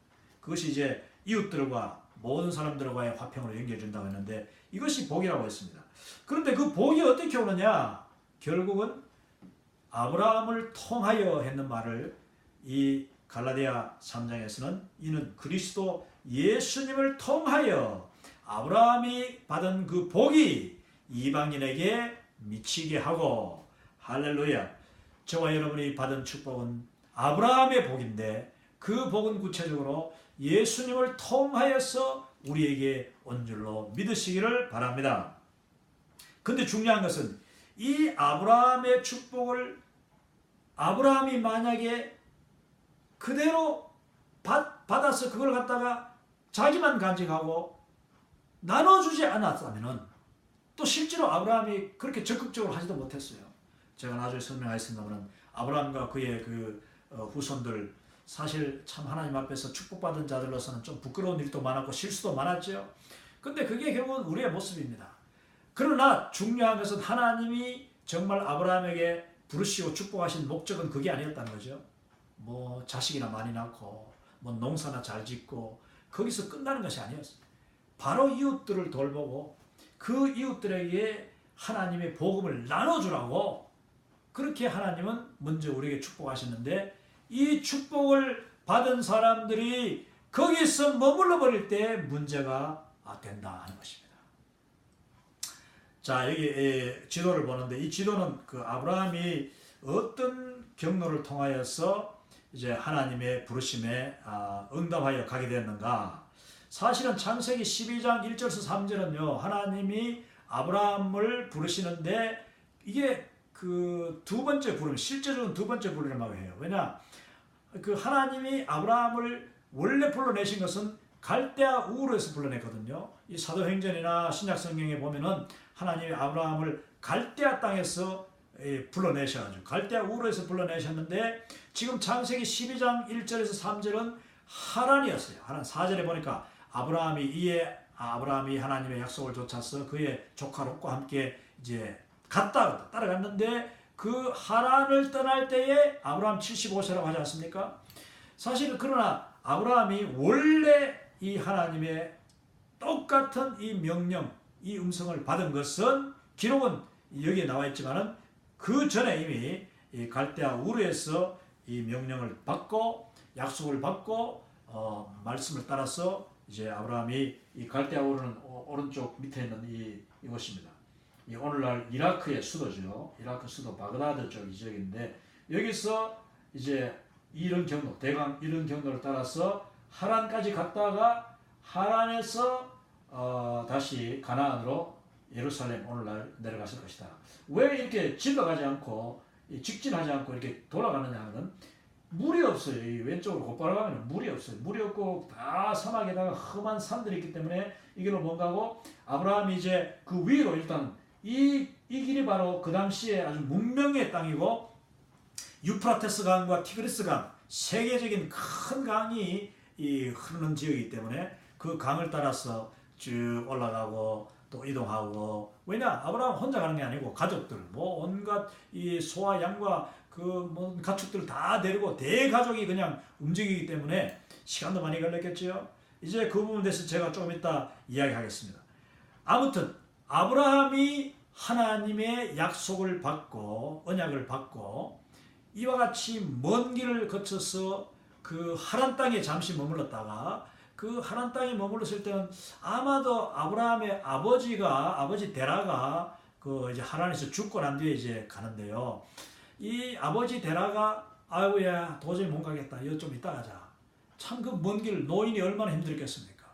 A: 그것이 이제 이웃들과 모든 사람들과의 화평으로 연결된다고 했는데 이것이 복이라고 했습니다. 그런데 그 복이 어떻게 오느냐? 결국은 아브라함을 통하여 했는 말을 이 갈라디아 3장에서는 이는 그리스도 예수님을 통하여 아브라함이 받은 그 복이 이방인에게 미치게 하고 할렐루야. 저와 여러분이 받은 축복은 아브라함의 복인데 그 복은 구체적으로 예수님을 통하여서 우리에게 온 줄로 믿으시기를 바랍니다. 근데 중요한 것은 이 아브라함의 축복을 아브라함이 만약에 그대로 받아서 그걸 갖다가 자기만 간직하고 나눠주지 않았다면 또 실제로 아브라함이 그렇게 적극적으로 하지도 못했어요. 제가 나중에 설명하겠습니다만 아브라함과 그의 그 후손들 사실 참 하나님 앞에서 축복받은 자들로서는 좀 부끄러운 일도 많았고 실수도 많았죠. 근데 그게 결국은 우리의 모습입니다. 그러나 중요한 것은 하나님이 정말 아브라함에게 부르시고 축복하신 목적은 그게 아니었다는 거죠. 뭐 자식이나 많이 낳고 뭐 농사나 잘 짓고 거기서 끝나는 것이 아니었어요. 바로 이웃들을 돌보고 그 이웃들에게 하나님의 복음을 나눠주라고 그렇게 하나님은 먼저 우리에게 축복하셨는데 이 축복을 받은 사람들이 거기서 머물러 버릴 때 문제가 된다 하는 것입니다. 자, 여기 지도를 보는데 이 지도는 그 아브라함이 어떤 경로를 통하여서 이제 하나님의 부르심에 응답하여 가게 되었는가? 사실은 창세기 12장 1절에서 3절은요. 하나님이 아브라함을 부르시는데 이게 그 두 번째 부름, 실제적으로 두 번째 부름이라고 해요. 왜냐? 그 하나님이 아브라함을 원래 불러내신 것은 갈대아 우르에서 불러냈거든요. 이 사도행전이나 신약성경에 보면은 하나님이 아브라함을 갈대아 땅에서 불러내셔가지고 갈대아 우르에서 불러내셨는데 지금 창세기 12장 1절에서 3절은 하란이었어요. 하란 4절에 보니까 아브라함이 하나님의 약속을 좇아서 그의 조카 롯과 함께 이제 따라갔는데 그 하란을 떠날 때에 아브라함 75세라고 하지 않습니까? 사실 그러나 아브라함이 원래 이 하나님의 똑같은 이 명령, 이 음성을 받은 것은 기록은 여기에 나와 있지만은 그 전에 이미 이 갈대아 우르에서 이 명령을 받고 약속을 받고 말씀을 따라서 이제 아브라함이 이 갈대아 우르는 오른쪽 밑에 있는 이곳입니다. 이 오늘날 이라크의 수도죠. 이라크 수도 바그다드 쪽 이 지역인데 여기서 이제 이런 경로, 대강 이런 경로를 따라서 하란까지 갔다가 하란에서 다시 가나안으로 예루살렘 오늘날 내려갔을 것이다. 왜 이렇게 질러가지 않고 직진하지 않고 이렇게 돌아가느냐 하면 물이 없어요. 이 왼쪽으로 곧바로 가면 물이 없어요. 물이 없고 다 사막에다가 험한 산들이 있기 때문에 이 길로 못 가고 아브라함이 이제 그 위로 일단 이 길이 바로 그 당시에 아주 문명의 땅이고 유프라테스 강과 티그리스 강 세계적인 큰 강이 흐르는 지역이기 때문에 그 강을 따라서 쭉 올라가고 또 이동하고 왜냐 아브라함 혼자 가는 게 아니고 가족들 뭐 온갖 이 소와 양과 그 뭐 가축들 다 데리고 대가족이 그냥 움직이기 때문에 시간도 많이 걸렸겠죠. 이제 그 부분에 대해서 제가 조금 이따 이야기하겠습니다. 아무튼 아브라함이 하나님의 약속을 받고 언약을 받고 이와 같이 먼 길을 거쳐서 그 하란 땅에 잠시 머물렀다가 그 하란 땅에 머물렀을 때는 아마도 아브라함의 아버지 데라가 그 이제 하란에서 죽고 난 뒤에 이제 가는데요. 이 아버지 데라가 아유야 도저히 못 가겠다. 이거 좀 이따 가자. 참 그 먼 길 노인이 얼마나 힘들겠습니까?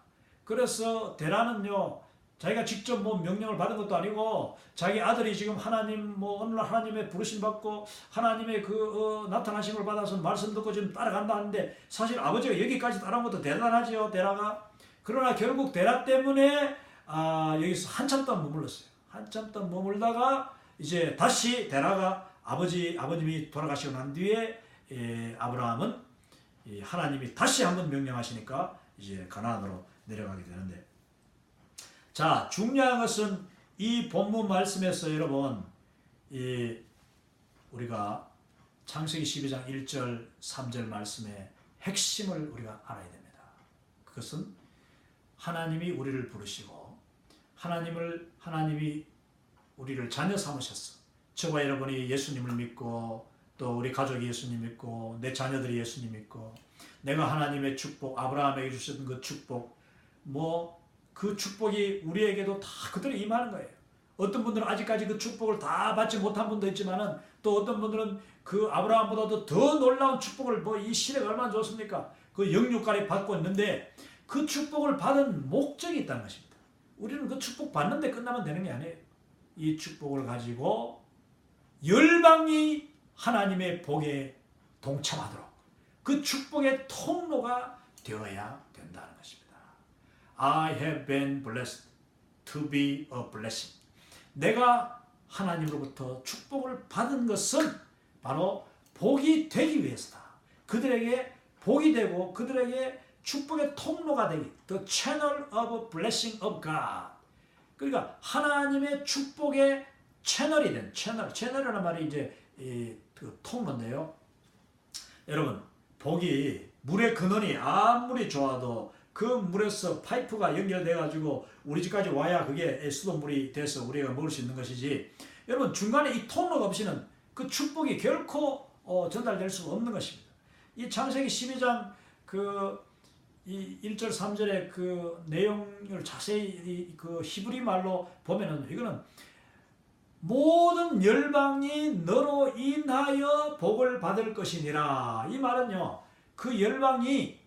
A: 그래서 데라는요. 자기가 직접 뭐 명령을 받은 것도 아니고 자기 아들이 지금 하나님 뭐 어느 날 하나님의 부르심 받고 하나님의 그 나타나심을 받아서 말씀 듣고 지금 따라간다 하는데 사실 아버지가 여기까지 따라온 것도 대단하지요. 데라가. 그러나 결국 데라 때문에 여기서 한참 동안 머물렀어요. 한참 동안 머물다가 이제 다시 데라가 아버님이 돌아가시고 난 뒤에 아브라함은 하나님이 다시 한번 명령하시니까 이제 가나안으로 내려가게 되는데 자, 중요한 것은 이 본문 말씀에서 여러분 우리가 창세기 12장 1절 3절 말씀의 핵심을 우리가 알아야 됩니다. 그것은 하나님이 우리를 부르시고 하나님이 우리를 자녀 삼으셨어. 저와 여러분이 예수님을 믿고 또 우리 가족이 예수님 믿고 내 자녀들이 예수님 믿고 내가 하나님의 축복 아브라함에게 주셨던 그 축복 그 축복이 우리에게도 다 그대로 임하는 거예요. 어떤 분들은 아직까지 그 축복을 다 받지 못한 분도 있지만은 또 어떤 분들은 그 아브라함보다도 더 놀라운 축복을 이 시대가 얼마나 좋습니까? 그 영육간에 받고 있는데 그 축복을 받은 목적이 있다는 것입니다. 우리는 그 축복 받는데 끝나면 되는 게 아니에요. 이 축복을 가지고 열방이 하나님의 복에 동참하도록 그 축복의 통로가 되어야 된다는 것입니다. I have been blessed to be a blessing. 내가 하나님으로부터 축복을 받은 것은 바로 복이 되기 위해서다. 그들에게 복이 되고 그들에게 축복의 통로가 되기. The channel of blessing of God. 그러니까 하나님의 축복의 채널이 된 채널이라는 말이 이제 그 통로인데요. 여러분 복이 물의 근원이 아무리 좋아도 그 물에서 파이프가 연결돼 가지고 우리 집까지 와야 그게 수돗물이 돼서 우리가 먹을 수 있는 것이지. 여러분 중간에 이 통로가 없이는 그 축복이 결코 전달될 수가 없는 것입니다. 이 창세기 12장 이 1절 3절의 그 내용을 자세히 그 히브리 말로 보면은 이거는 모든 열방이 너로 인하여 복을 받을 것이니라. 이 말은요. 그 열방이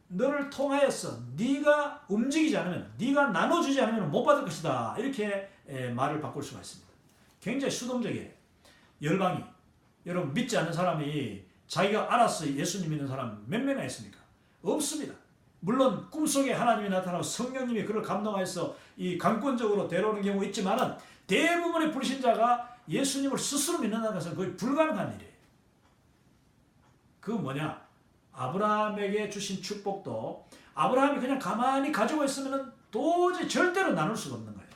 A: 너를 통하여서 네가 움직이지 않으면 네가 나눠주지 않으면 못 받을 것이다. 이렇게 말을 바꿀 수가 있습니다. 굉장히 수동적이에요. 열방이 여러분 믿지 않는 사람이 자기가 알아서 예수님 믿는 사람 몇 명이나 있습니까? 없습니다. 물론 꿈속에 하나님이 나타나고 성령님이 그를 감동하여서 이 강권적으로 데려오는 경우 있지만은 대부분의 불신자가 예수님을 스스로 믿는다는 것은 거의 불가능한 일이에요. 그 뭐냐? 아브라함에게 주신 축복도 아브라함이 그냥 가만히 가지고 있으면 도저히 절대로 나눌 수가 없는 거예요.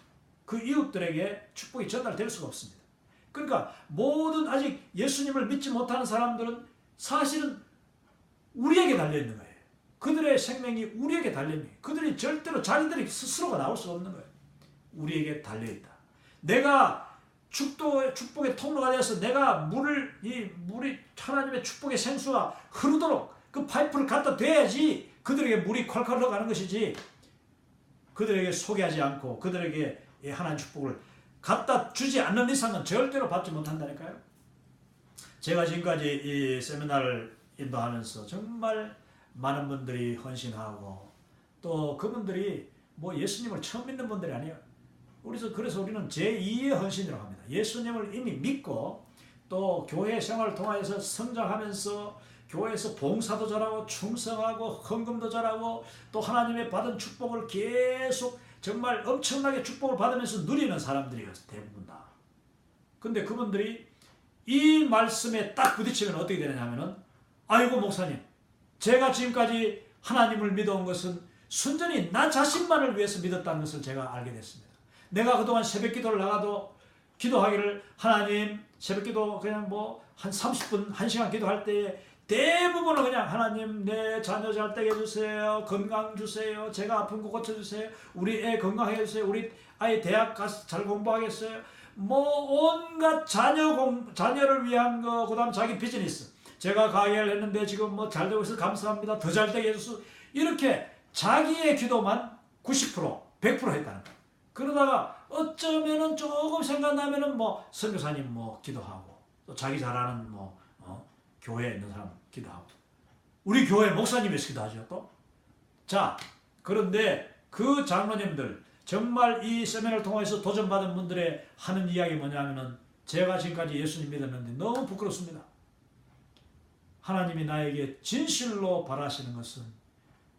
A: 그 이웃들에게 축복이 전달될 수가 없습니다. 그러니까 모든 아직 예수님을 믿지 못하는 사람들은 사실은 우리에게 달려있는 거예요. 그들의 생명이 우리에게 달려있는, 그들이 절대로 자기들이 스스로가 나올 수 없는 거예요. 우리에게 달려있다. 내가 축복의 통로가 되어서 내가 물이 하나님의 축복의 생수가 흐르도록 그 파이프를 갖다 대야지 그들에게 물이 콸콸 흘러가는 것이지, 그들에게 소개하지 않고 그들에게 하나님의 축복을 갖다 주지 않는 이상은 절대로 받지 못한다니까요. 제가 지금까지 이 세미나를 인도하면서 정말 많은 분들이 헌신하고, 또 그분들이 뭐 예수님을 처음 믿는 분들이 아니에요. 그래서 우리는 제2의 헌신이라고 합니다. 예수님을 이미 믿고 또 교회 생활을 통해서 성장하면서 교회에서 봉사도 잘하고 충성하고 헌금도 잘하고 또 하나님의 받은 축복을 계속 정말 엄청나게 축복을 받으면서 누리는 사람들이에요. 대부분 다. 근데 그분들이 이 말씀에 딱 부딪히면 어떻게 되느냐면은, 아이고 목사님, 제가 지금까지 하나님을 믿어온 것은 순전히 나 자신만을 위해서 믿었다는 것을 제가 알게 됐습니다. 내가 그동안 새벽 기도를 나가도 기도하기를, 하나님 새벽 기도 그냥 뭐 한 30분 1시간 기도할 때 대부분은 그냥 하나님 내 자녀 잘 되게 해주세요, 건강 주세요, 제가 아픈 거 고쳐주세요, 우리 애 건강하게 해주세요, 우리 아이 대학 가서 잘 공부하게 했어요, 뭐 온갖 자녀를 위한 거, 그 다음 자기 비즈니스, 제가 가게를 했는데 지금 뭐 잘 되고 있어서 감사합니다, 더 잘 되게 해줘서, 이렇게 자기의 기도만 90% 100% 했다는 거예요. 그러다가 어쩌면은 조금 생각나면은 뭐 선교사님 뭐 기도하고, 또 자기 잘 아는 뭐 교회에 있는 사람 기도하고, 우리 교회 목사님에서 기도하죠 또. 자, 그런데 그 장로님들, 정말 이 세미나를 통해서 도전받은 분들의 하는 이야기 뭐냐면은, 제가 지금까지 예수님 믿었는데 너무 부끄럽습니다. 하나님이 나에게 진실로 바라시는 것은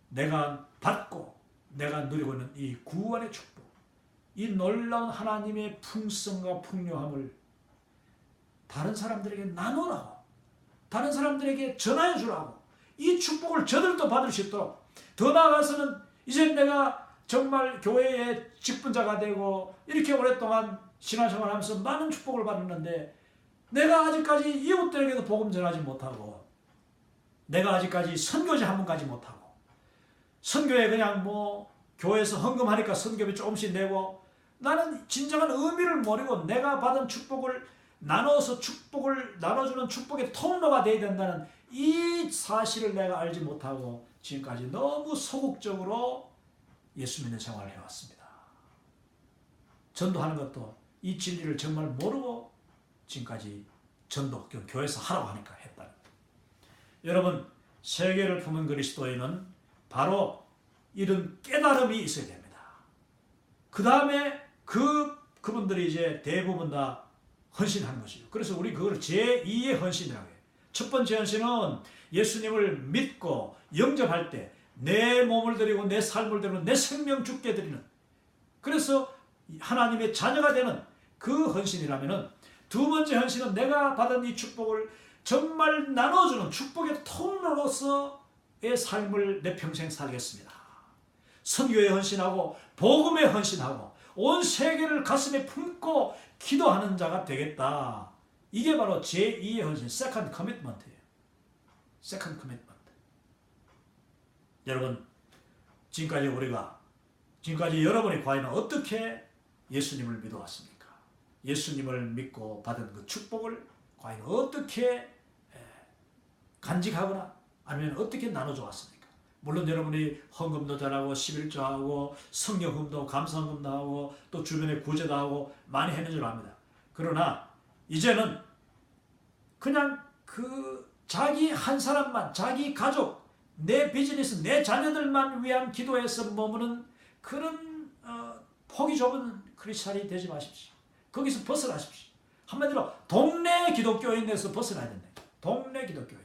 A: 내가 받고 내가 누리고 있는 이 구원의 축복, 이 놀라운 하나님의 풍성과 풍요함을 다른 사람들에게 나누라고, 다른 사람들에게 전하여 주라고, 이 축복을 저들도 받을 수 있도록, 더 나아가서는 이제 내가 정말 교회의 직분자가 되고 이렇게 오랫동안 신앙생활을 하면서 많은 축복을 받았는데, 내가 아직까지 이웃들에게도 복음 전하지 못하고, 내가 아직까지 선교지 한 번 가지 못하고, 선교에 그냥 뭐 교회에서 헌금하니까 선교비 조금씩 내고, 나는 진정한 의미를 모르고 내가 받은 축복을 나눠서 축복을 나눠주는 축복의 통로가 되어야 된다는 이 사실을 내가 알지 못하고 지금까지 너무 소극적으로 예수 믿는 생활을 해왔습니다. 전도하는 것도 이 진리를 정말 모르고 지금까지 전도, 교회에서 하라고 하니까 했다. 여러분, 세계를 품은 그리스도인은 바로 이런 깨달음이 있어야 됩니다. 그 다음에 그분들이 이제 대부분 다 헌신하는 것이죠. 그래서 우리 그걸 제2의 헌신이라고 해요. 첫 번째 헌신은 예수님을 믿고 영접할 때 내 몸을 드리고 내 삶을 드리고 내 생명 죽게 드리는, 그래서 하나님의 자녀가 되는 그 헌신이라면은, 두 번째 헌신은 내가 받은 이 축복을 정말 나눠주는 축복의 통로로서의 삶을 내 평생 살겠습니다. 선교에 헌신하고 복음에 헌신하고 온 세계를 가슴에 품고 기도하는 자가 되겠다. 이게 바로 제2의 헌신, 세컨드 커미트먼트예요. 세컨드 커미트먼트. 여러분, 지금까지 여러분이 과연 어떻게 예수님을 믿어왔습니까? 예수님을 믿고 받은 그 축복을 과연 어떻게 간직하거나 아니면 어떻게 나눠줘 왔습니까? 물론 여러분이 헌금도 잘하고 11조하고 성경금도 감사헌금도 하고 또 주변에 구제도 하고 많이 했는 줄 압니다. 그러나 이제는 그냥 그 자기 한 사람만, 자기 가족, 내 비즈니스, 내 자녀들만 위한 기도에서 머무는 그런 폭이 좁은 크리스찬이 되지 마십시오. 거기서 벗어나십시오. 한마디로 동네 기독교인에서 벗어나야 된다. 동네 기독교인.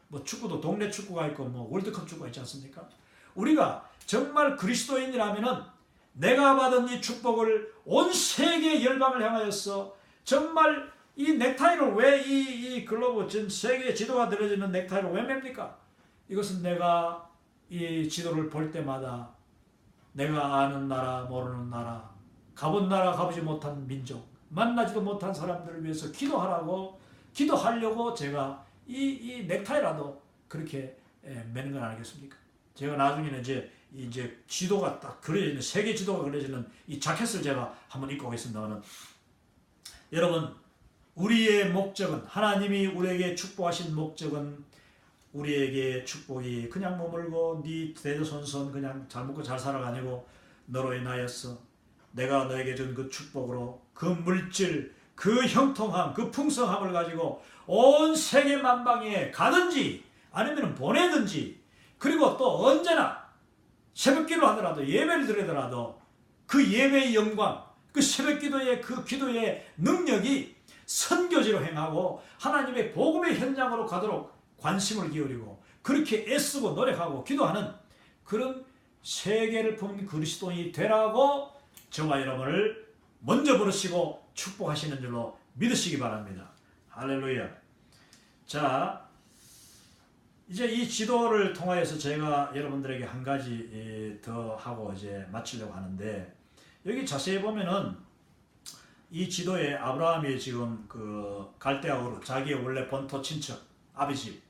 A: 뭐 축구도 동네 축구가 있고 뭐 월드컵 축구가 있지 않습니까? 우리가 정말 그리스도인이라면은 내가 받은 이 축복을 온 세계 열방을 향하여서 정말 이 넥타이를 왜 이 글로브 전 세계 지도가 들어지는 넥타이를 왜 맵니까? 이것은 내가 이 지도를 볼 때마다 내가 아는 나라 모르는 나라, 가본 나라 가보지 못한 민족, 만나지도 못한 사람들을 위해서 기도하려고 제가 이 넥타이라도 그렇게 매는 건 아니겠습니까? 제가 나중에는 이제 지도가 딱 그려지는 세계 지도가 그려지는 이 자켓을 제가 한번 입고 오겠습니다만, 여러분, 우리의 목적은, 하나님이 우리에게 축복하신 목적은 우리에게 축복이 그냥 머물고 네 대대손손 그냥 잘 먹고 잘 살아가니고 너로 인하여서 내가 너에게 준 그 축복으로 그 물질, 그 형통함, 그 풍성함을 가지고 온 세계 만방에 가든지 아니면 보내든지, 그리고 또 언제나 새벽기도 하더라도 예배를 드리더라도 그 예배의 영광, 그 새벽기도의 그 기도의 능력이 선교지로 행하고 하나님의 복음의 현장으로 가도록 관심을 기울이고 그렇게 애쓰고 노력하고 기도하는 그런 세계를 품 그리스도인이 되라고 저와 여러분을 먼저 부르시고 축복하시는 줄로 믿으시기 바랍니다. 할렐루야. 자, 이제 이 지도를 통하여서 제가 여러분들에게 한 가지 더 하고 이제 마치려고 하는데, 여기 자세히 보면은 이 지도에 아브라함이 지금 그 갈대아 우르, 자기의 원래 본토 친척 아비집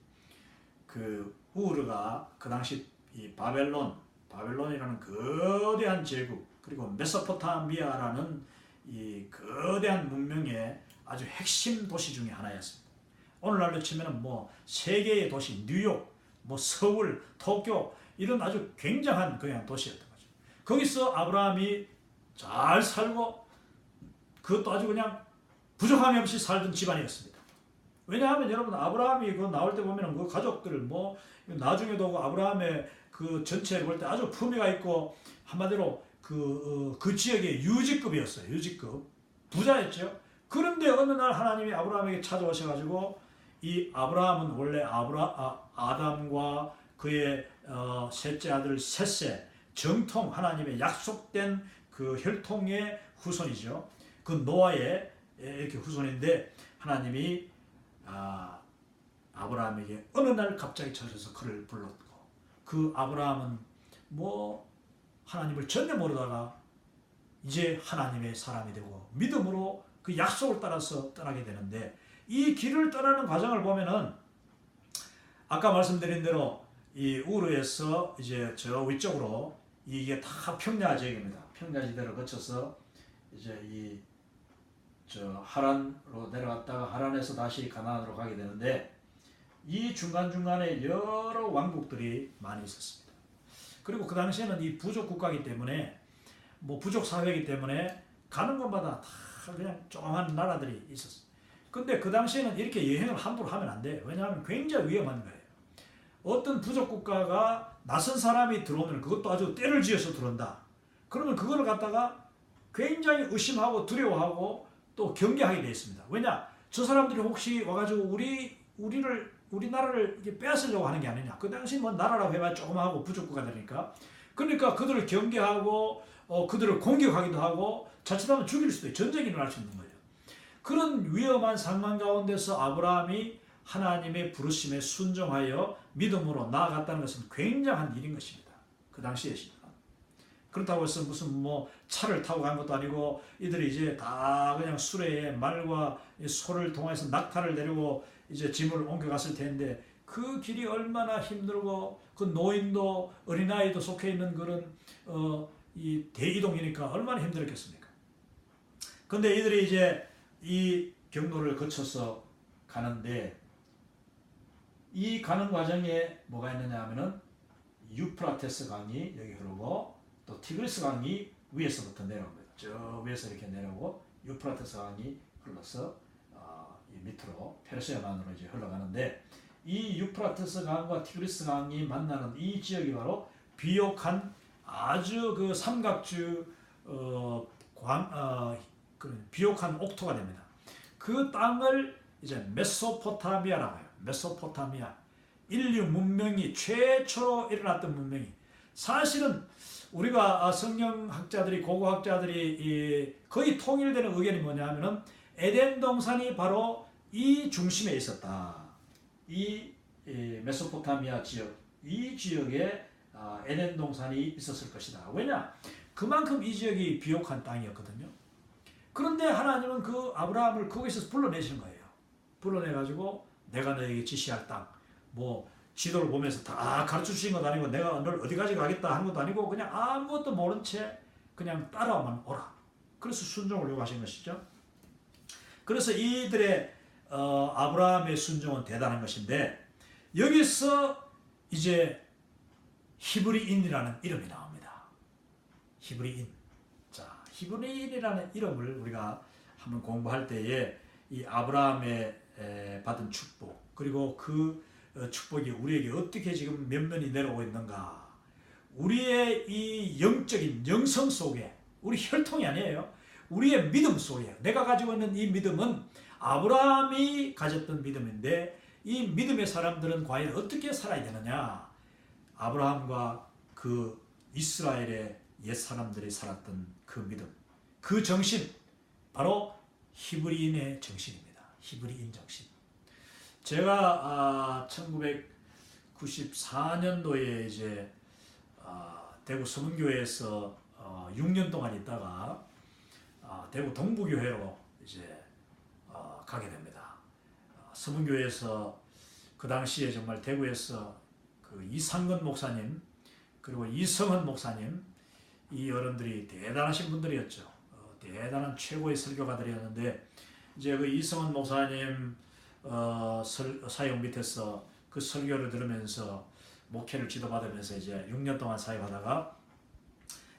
A: 그 우르가 그 당시 이 바벨론이라는 거대한 제국, 그리고 메소포타미아라는 이 거대한 문명의 아주 핵심 도시 중에 하나였습니다. 오늘날로 치면은 뭐 세계의 도시, 뉴욕, 뭐 서울, 도쿄 이런 아주 굉장한 그냥 도시였던 거죠. 거기서 아브라함이 잘 살고 그것도 아주 그냥 부족함이 없이 살던 집안이었습니다. 왜냐하면 여러분, 아브라함이 그 나올 때 보면은 그 가족들 뭐 나중에도 그 아브라함의 그 전체를 볼 때 아주 품위가 있고 한마디로 그 지역의 유지급이었어요. 유지급 부자였죠. 그런데 어느 날 하나님이 아브라함에게 찾아오셔가지고, 이 아브라함은 원래 아담과 그의 셋째 아들 셋세, 정통 하나님의 약속된 그 혈통의 후손이죠. 그 노아의 이렇게 후손인데, 하나님이 아브라함에게 어느 날 갑자기 찾아서 그를 불렀고, 그 아브라함은 뭐 하나님을 전혀 모르다가 이제 하나님의 사람이 되고 믿음으로 그 약속을 따라서 떠나게 되는데, 이 길을 떠나는 과정을 보면은 아까 말씀드린 대로 이 우르에서 이제 저 위쪽으로 이게 다 평야 지역입니다. 평야 지대를 거쳐서 이제 저 하란으로 내려갔다가 하란에서 다시 가나안으로 가게 되는데, 이 중간중간에 여러 왕국들이 많이 있었습니다. 그리고 그 당시에는 이 부족 국가이기 때문에, 뭐 부족 사회이기 때문에 가는 곳마다 다 그냥 조그만 나라들이 있었어요. 근데 그 당시에는 이렇게 여행을 함부로 하면 안 돼요. 왜냐하면 굉장히 위험한 거예요. 어떤 부족 국가가 낯선 사람이 들어오면 그것도 아주 떼를 지어서 들어온다. 그러면 그거를 갖다가 굉장히 의심하고 두려워하고 또 경계하게 되어 있습니다. 왜냐? 저 사람들이 혹시 와가지고 우리나라를 빼앗으려고 하는 게 아니냐. 그 당시 뭐 나라라고 해봐야 조그마하고 부족국가 되니까. 그러니까 그들을 경계하고 그들을 공격하기도 하고 자칫하면 죽일 수도 있고 전쟁이 일어날 수 있는 거예요. 그런 위험한 상황 가운데서 아브라함이 하나님의 부르심에 순종하여 믿음으로 나아갔다는 것은 굉장한 일인 것입니다. 그 당시에. 그렇다고 해서 무슨 뭐 차를 타고 간 것도 아니고, 이들이 이제 다 그냥 수레에 말과 소를 통해서 낙타를 내리고 이제 짐을 옮겨갔을 텐데, 그 길이 얼마나 힘들고 그 노인도 어린아이도 속해 있는 그런 이 대이동이니까 얼마나 힘들었겠습니까? 근데 이들이 이제 이 경로를 거쳐서 가는데, 이 가는 과정에 뭐가 있느냐 하면은 유프라테스 강이 여기 흐르고 또 티그리스 강이 위에서부터 내려옵니다. 저 위에서 이렇게 내려오고 유프라테스 강이 흘러서 이 밑으로 페르시아만으로 이제 흘러가는데, 이 유프라테스 강과 티그리스 강이 만나는 이 지역이 바로 비옥한 아주 그 삼각주 비옥한 옥토가 됩니다. 그 땅을 이제 메소포타미아라고 해요. 메소포타미아. 인류 문명이 최초로 일어났던 문명이, 사실은 우리가 성경학자들이, 고고학자들이 거의 통일되는 의견이 뭐냐 하면은 에덴 동산이 바로 이 중심에 있었다. 이 메소포타미아 지역, 이 지역에 에덴 동산이 있었을 것이다. 왜냐? 그만큼 이 지역이 비옥한 땅이었거든요. 그런데 하나님은 그 아브라함을 거기서 불러내시는 거예요. 불러내가지고 내가 너에게 지시할 땅, 뭐 지도를 보면서 다 가르쳐 주신 것도 아니고 내가 널 어디까지 가겠다 하는 것도 아니고 그냥 아무것도 모른 채 그냥 따라만 오라. 그래서 순종을 요구하신 것이죠. 그래서 이들의 아브라함의 순종은 대단한 것인데 여기서 이제 히브리인이라는 이름이 나옵니다. 히브리인. 자, 히브리인이라는 이름을 우리가 한번 공부할 때에 이 아브라함의 받은 축복 그리고 그 축복이 우리에게 어떻게 지금 면면이 내려오고 있는가. 우리의 이 영적인 영성 속에 우리 혈통이 아니에요. 우리의 믿음 속에 내가 가지고 있는 이 믿음은 아브라함이 가졌던 믿음인데 이 믿음의 사람들은 과연 어떻게 살아야 되느냐. 아브라함과 그 이스라엘의 옛사람들이 살았던 그 믿음 그 정신 바로 히브리인의 정신입니다. 히브리인 정신. 제가 1994년도에 이제 대구 서문교회에서 6년 동안 있다가 대구 동부교회로 이제 가게 됩니다. 서문교회에서 그 당시에 정말 대구에서 그 이상근 목사님 그리고 이성헌 목사님 이 어른들이 대단하신 분들이었죠. 대단한 최고의 설교가들이었는데 이제 그 이성헌 목사님 사역 밑에서 그 설교를 들으면서 목회를 지도받으면서 이제 6년 동안 사역하다가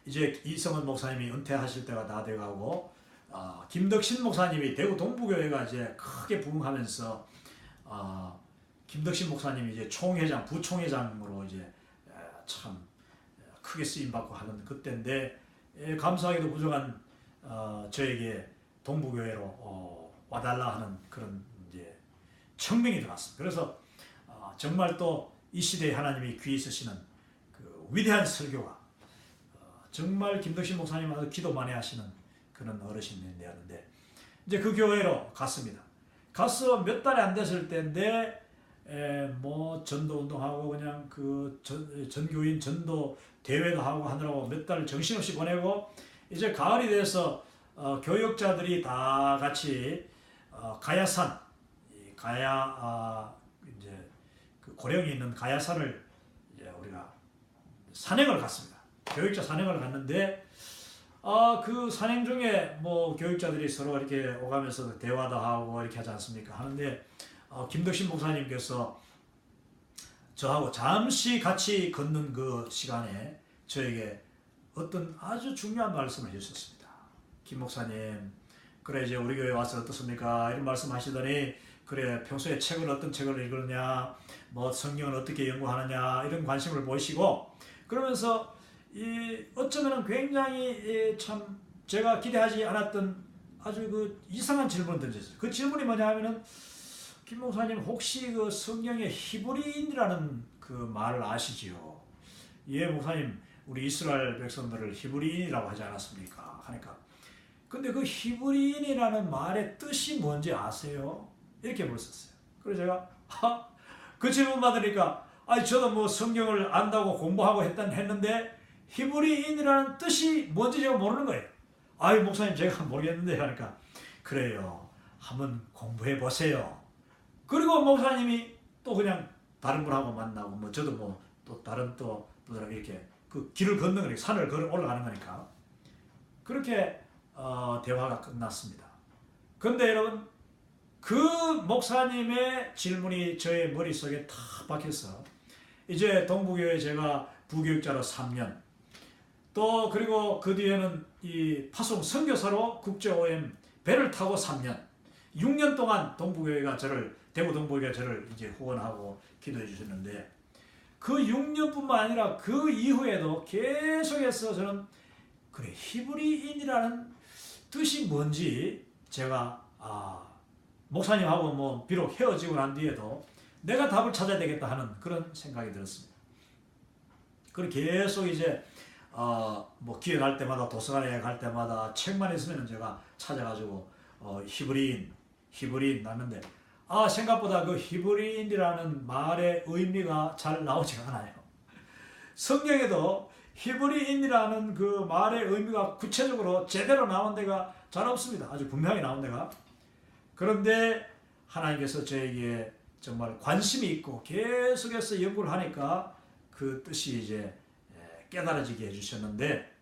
A: 이제 이성헌 목사님이 은퇴하실 때가 다 돼가고 김덕신 목사님이 대구 동부교회가 이제 크게 부흥하면서 김덕신 목사님이 이제 총회장, 부총회장으로 이제 참 크게 쓰임 받고 하는 그때인데 감사하게도 부족한 저에게 동부교회로 와달라 하는 그런 이제 청명이 들어왔습니다. 그래서 정말 또 이 시대에 하나님이 귀히 쓰시는 그 위대한 설교가 정말 김덕신 목사님 아주 기도 많이 하시는 그런 어르신인데 이제 그 교회로 갔습니다. 가서 몇 달이 안 됐을 때인데 뭐 전도 운동하고 그냥 그 전교인 전도 대회도 하고 하느라고 몇 달 정신없이 보내고 이제 가을이 돼서 교역자들이 다 같이 가야산 이제 그 고령이 있는 가야산을 이제 우리가 산행을 갔습니다. 교역자 산행을 갔는데 그 산행 중에 뭐 교육자들이 서로 이렇게 오가면서 대화도 하고 이렇게 하지 않습니까? 하는데 김덕신 목사님께서 저하고 잠시 같이 걷는 그 시간에 저에게 어떤 아주 중요한 말씀을 해주셨습니다. 김 목사님, 그래 이제 우리 교회 와서 어떻습니까? 이런 말씀하시더니 그래 평소에 어떤 책을 읽느냐, 뭐 성경을 어떻게 연구하느냐 이런 관심을 보이시고 그러면서 어쩌면 굉장히 참 제가 기대하지 않았던 아주 그 이상한 질문을 던졌어요. 그 질문이 뭐냐 하면은 김 목사님 혹시 그 성경에 히브리인이라는 그 말을 아시지요? 예 목사님 우리 이스라엘 백성들을 히브리인이라고 하지 않았습니까? 하니까 근데 그 히브리인이라는 말의 뜻이 뭔지 아세요? 이렇게 물었어요. 그래서 제가 그 질문 받으니까 저도 뭐 성경을 안다고 공부하고 했는데 히브리인이라는 뜻이 뭔지 제가 모르는 거예요. 목사님 제가 모르겠는데 하니까 그래요. 한번 공부해 보세요. 그리고 목사님이 또 그냥 다른 분하고 만나고 뭐 저도 뭐 또 다른 또 분들하고 이렇게 그 길을 걷는 거니까 산을 올라가는 거니까 그렇게 대화가 끝났습니다. 그런데 여러분 그 목사님의 질문이 저의 머릿속에 탁 박혀서 이제 동부교회 제가 부교육자로 3년 또 그리고 그 뒤에는 이 파송 선교사로 국제-OM 배를 타고 3년 6년 동안 동부교회가 대구 동부교회가 저를 이제 후원하고 기도해 주셨는데 그 6년뿐만 아니라 그 이후에도 계속해서 저는 그래 히브리인이라는 뜻이 뭔지 제가 목사님하고 뭐 비록 헤어지고 난 뒤에도 내가 답을 찾아야 되겠다 하는 그런 생각이 들었습니다. 그리고 계속 이제 뭐 기회 날 때마다 도서관에 갈 때마다 책만 있으면 제가 찾아가지고 히브리인 나는데 생각보다 그 히브리인이라는 말의 의미가 잘 나오지가 않아요. 성경에도 히브리인이라는 그 말의 의미가 구체적으로 제대로 나온 데가 잘 없습니다. 아주 분명히 나온 데가. 그런데 하나님께서 저에게 정말 관심이 있고 계속해서 연구를 하니까 그 뜻이 이제 깨달아지게 해주셨는데,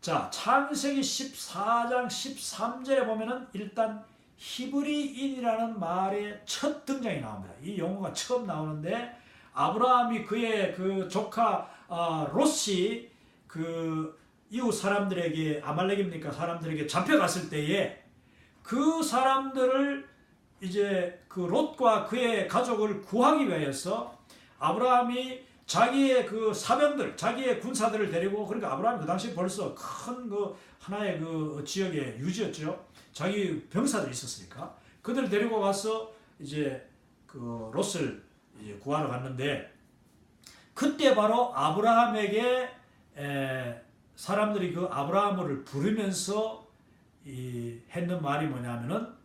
A: 자, 창세기 14장 13절에 보면은 일단 히브리인이라는 말의 첫 등장이 나옵니다. 이 용어가 처음 나오는데, 아브라함이 그의 그 조카 롯이 그 이웃 사람들에게, 아말렉입니까? 사람들에게 잡혀갔을 때에 그 사람들을 이제 그 롯과 그의 가족을 구하기 위해서 아브라함이 자기의 그 사병들, 자기의 군사들을 데리고, 그러니까 아브라함이 그 당시 벌써 큰 그 하나의 그 지역의 유지였죠. 자기 병사들이 있었으니까 그들을 데리고 가서 이제 그 롯을 이제 구하러 갔는데, 그때 바로 아브라함에게 사람들이 그 아브라함을 부르면서 했는 말이 뭐냐면은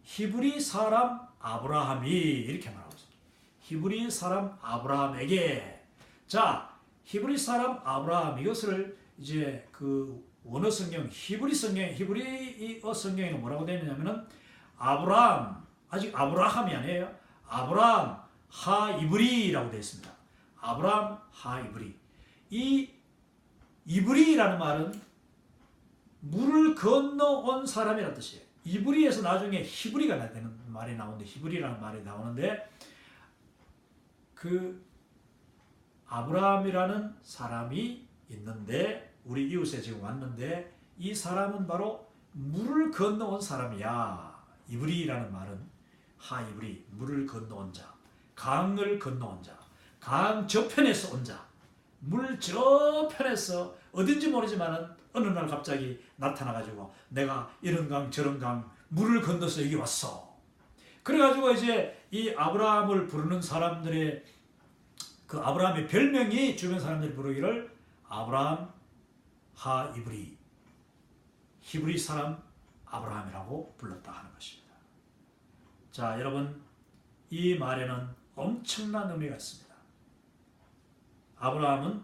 A: 히브리 사람 아브라함이, 이렇게 말하고 있습니다. 히브리 사람 아브라함에게. 자, 히브리 사람 아브라함, 이것을 이제 그 원어 성경, 히브리어 성경에는 뭐라고 되어 있냐면은 아브라함, 아직 아브라함이 아니에요. 아브라함 하 이브리라고 되어 있습니다. 아브라함 하 이브리. 이 이브리라는 말은 물을 건너온 사람이라는 뜻이에요. 이브리에서 나중에 히브리가 되는 말이 나오는데, 히브리라는 말이 나오는데, 그 아브라함이라는 사람이 있는데, 우리 이웃에 지금 왔는데, 이 사람은 바로 물을 건너온 사람이야. 이브리라는 말은 하 이브리, 물을 건너온 자, 강을 건너온 자, 강 저편에서 온 자, 물 저편에서 어딘지 모르지만은 어느 날 갑자기 나타나가지고 내가 이런 강 저런 강 물을 건너서 여기 왔어. 그래가지고 이제 이 아브라함을 부르는 사람들의 그 아브라함의 별명이, 주변 사람들이 부르기를 아브라함 하 이브리, 히브리 사람 아브라함이라고 불렀다 하는 것입니다. 자, 여러분, 이 말에는 엄청난 의미가 있습니다. 아브라함은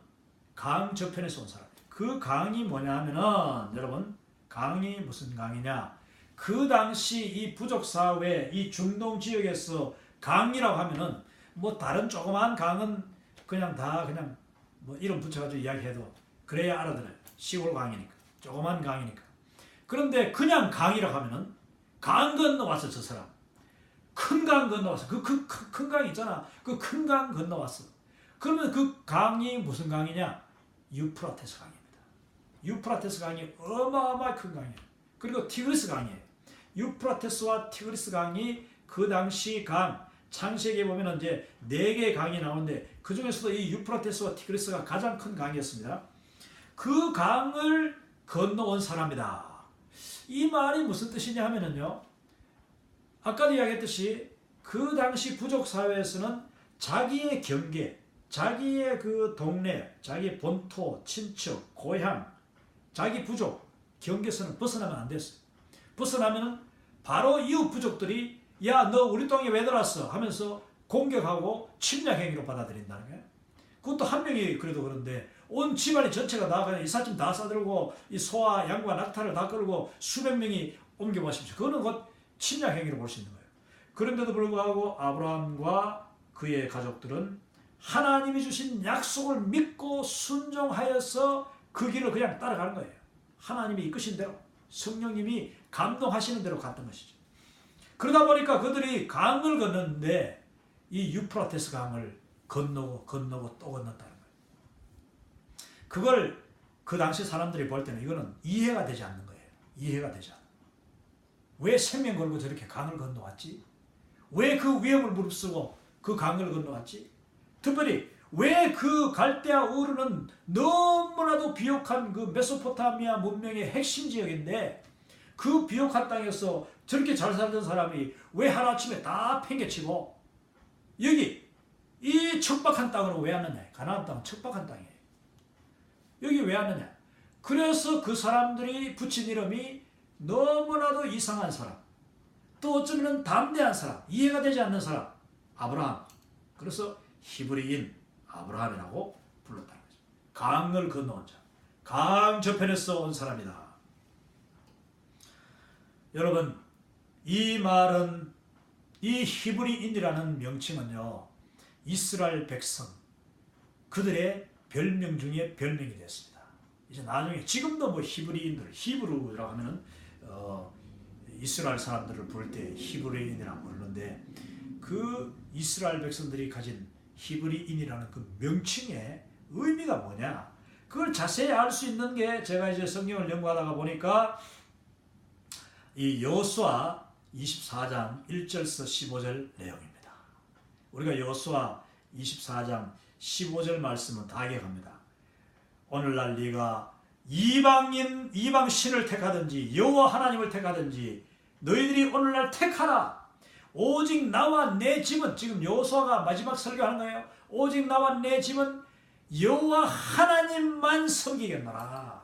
A: 강 저편에서 온 사람이에요. 그 강이 뭐냐 하면은, 여러분, 강이 무슨 강이냐? 그 당시 이 부족 사회, 이 중동 지역에서 강이라고 하면은 뭐 다른 조그만 강은 그냥 다 그냥 뭐 이름 붙여가지고 이야기해도 그래야 알아들어요. 시골 강이니까, 조그만 강이니까. 그런데 그냥 강이라고 하면은 강 건너왔어, 저 사람. 큰 강 건너왔어. 큰 강이 있잖아. 그 큰 강 건너왔어. 그러면 그 강이 무슨 강이냐? 유프라테스 강입니다. 유프라테스 강이 어마어마하게 큰 강이에요. 그리고 티그리스 강이에요. 유프라테스와 티그리스 강이 그 당시 강, 창세기에 보면 이제 4개의 강이 나오는데, 그 중에서도 이 유프라테스와 티그리스가 가장 큰 강이었습니다. 그 강을 건너온 사람이다. 이 말이 무슨 뜻이냐 하면은요, 아까도 이야기했듯이 그 당시 부족 사회에서는 자기의 경계, 자기의 그 동네, 자기의 본토, 친척, 고향, 자기 부족, 경계선을 벗어나면 안 됐어요. 벗어나면은 바로 이웃 부족들이 야, 너 우리 땅에 왜 들어왔어? 하면서 공격하고 침략 행위로 받아들인다는 거예요. 그것도 한 명이 그래도 그런데 온 집안이 전체가 다 그냥 이삿짐 다 싸들고 이 소와 양과 낙타를 다 끌고 수백 명이 옮겨보십시오. 그거는 곧 침략 행위로 볼 수 있는 거예요. 그런데도 불구하고 아브라함과 그의 가족들은 하나님이 주신 약속을 믿고 순종하여서 그 길을 그냥 따라가는 거예요. 하나님이 이끄신 대로, 성령님이 감동하시는 대로 갔던 것이죠. 그러다 보니까 그들이 강을 건넜는데 이 유프라테스 강을 건너고 또 건넜다는 거예요. 그걸 그 당시 사람들이 볼 때는 이거는 이해가 되지 않는 거예요. 이해가 되지 않아. 왜 생명 걸고 저렇게 강을 건너왔지? 왜 그 위험을 무릅쓰고 그 강을 건너왔지? 특별히 왜 그 갈대아 우르는 너무나도 비옥한 그 메소포타미아 문명의 핵심 지역인데, 그 비옥한 땅에서 저렇게 잘 살던 사람이 왜 하루아침에 다 팽개치고 여기 이 척박한 땅으로 왜 왔느냐? 가나안 땅은 척박한 땅이에요. 여기 왜 왔느냐? 그래서 그 사람들이 붙인 이름이 너무나도 이상한 사람, 또 어쩌면 담대한 사람, 이해가 되지 않는 사람, 아브라함. 그래서 히브리인 아브라함이라고 불렀다는 거죠. 강을 건너온 자, 강 저편에서 온 사람이다. 여러분, 이 말은 이 히브리인이라는 명칭은요, 이스라엘 백성, 그들의 별명 중에 별명이 됐습니다. 이제 나중에 지금도 뭐 히브리인들, 히브루라고 하면은 이스라엘 사람들을 부를 때 히브리인이라고 부르는데, 그 이스라엘 백성들이 가진 히브리인이라는 그 명칭의 의미가 뭐냐? 그걸 자세히 알 수 있는 게, 제가 이제 성경을 연구하다가 보니까 이 여호수아 24장 1절서 15절 내용입니다. 우리가 여호수아 24장 15절 말씀은 다 기억합니다. 오늘날 네가 이방 신을 택하든지 여호와 하나님을 택하든지 너희들이 오늘날 택하라. 오직 나와 내 집은, 지금 여호수아가 마지막 설교하는 거예요. 오직 나와 내 집은 여호와 하나님만 섬기겠노라.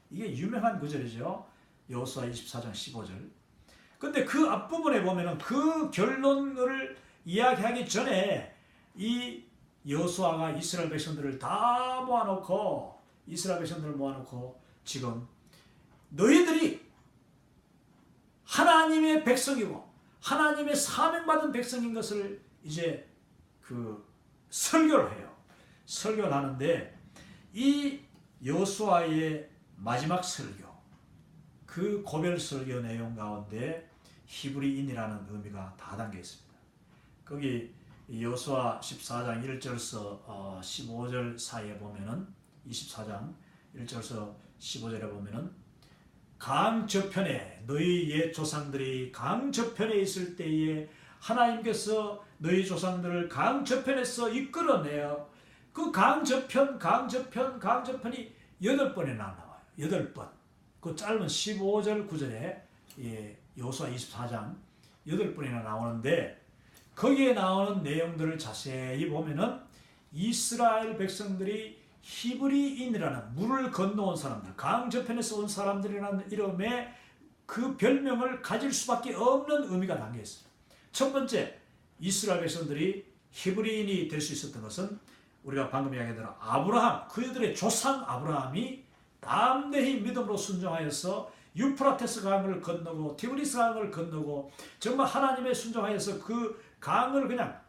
A: 이게 유명한 구절이죠. 여호수아 24장 15절. 근데 그 앞부분에 보면은 그 결론을 이야기하기 전에 이 여호수아가 이스라엘 백성들을 다 모아놓고, 지금 너희들이 하나님의 백성이고 하나님의 사명받은 백성인 것을 이제 그 설교를 해요. 설교를 하는데, 이 여호수아의 마지막 설교, 그 고별 설교 내용 가운데 히브리인이라는 의미가 다 담겨 있습니다. 거기 여호수아 14장 1절서 15절 사이에 보면은, 24장 1절서 15절에 보면은, 강 저편에, 너희 옛 조상들이 강 저편에 있을 때에 하나님께서 너희 조상들을 강 저편에서 이끌어내어 그 강 저편이 8번이나 나와요. 8번. 그 짧은 15절 9절에 여호수아 24장 8번이나 나오는데, 거기에 나오는 내용들을 자세히 보면은 이스라엘 백성들이 히브리인이라는, 물을 건너온 사람들, 강 저편에서 온 사람들이라는 이름의 그 별명을 가질 수밖에 없는 의미가 담겨 있습니다. 첫 번째, 이스라엘 백성들이 히브리인이 될 수 있었던 것은 우리가 방금 이야기한 아브라함, 그들의 조상 아브라함이 담대히 믿음으로 순종하여서 유프라테스 강을 건너고 티브리스 강을 건너고 정말 하나님의 순종하여서 그 강을 그냥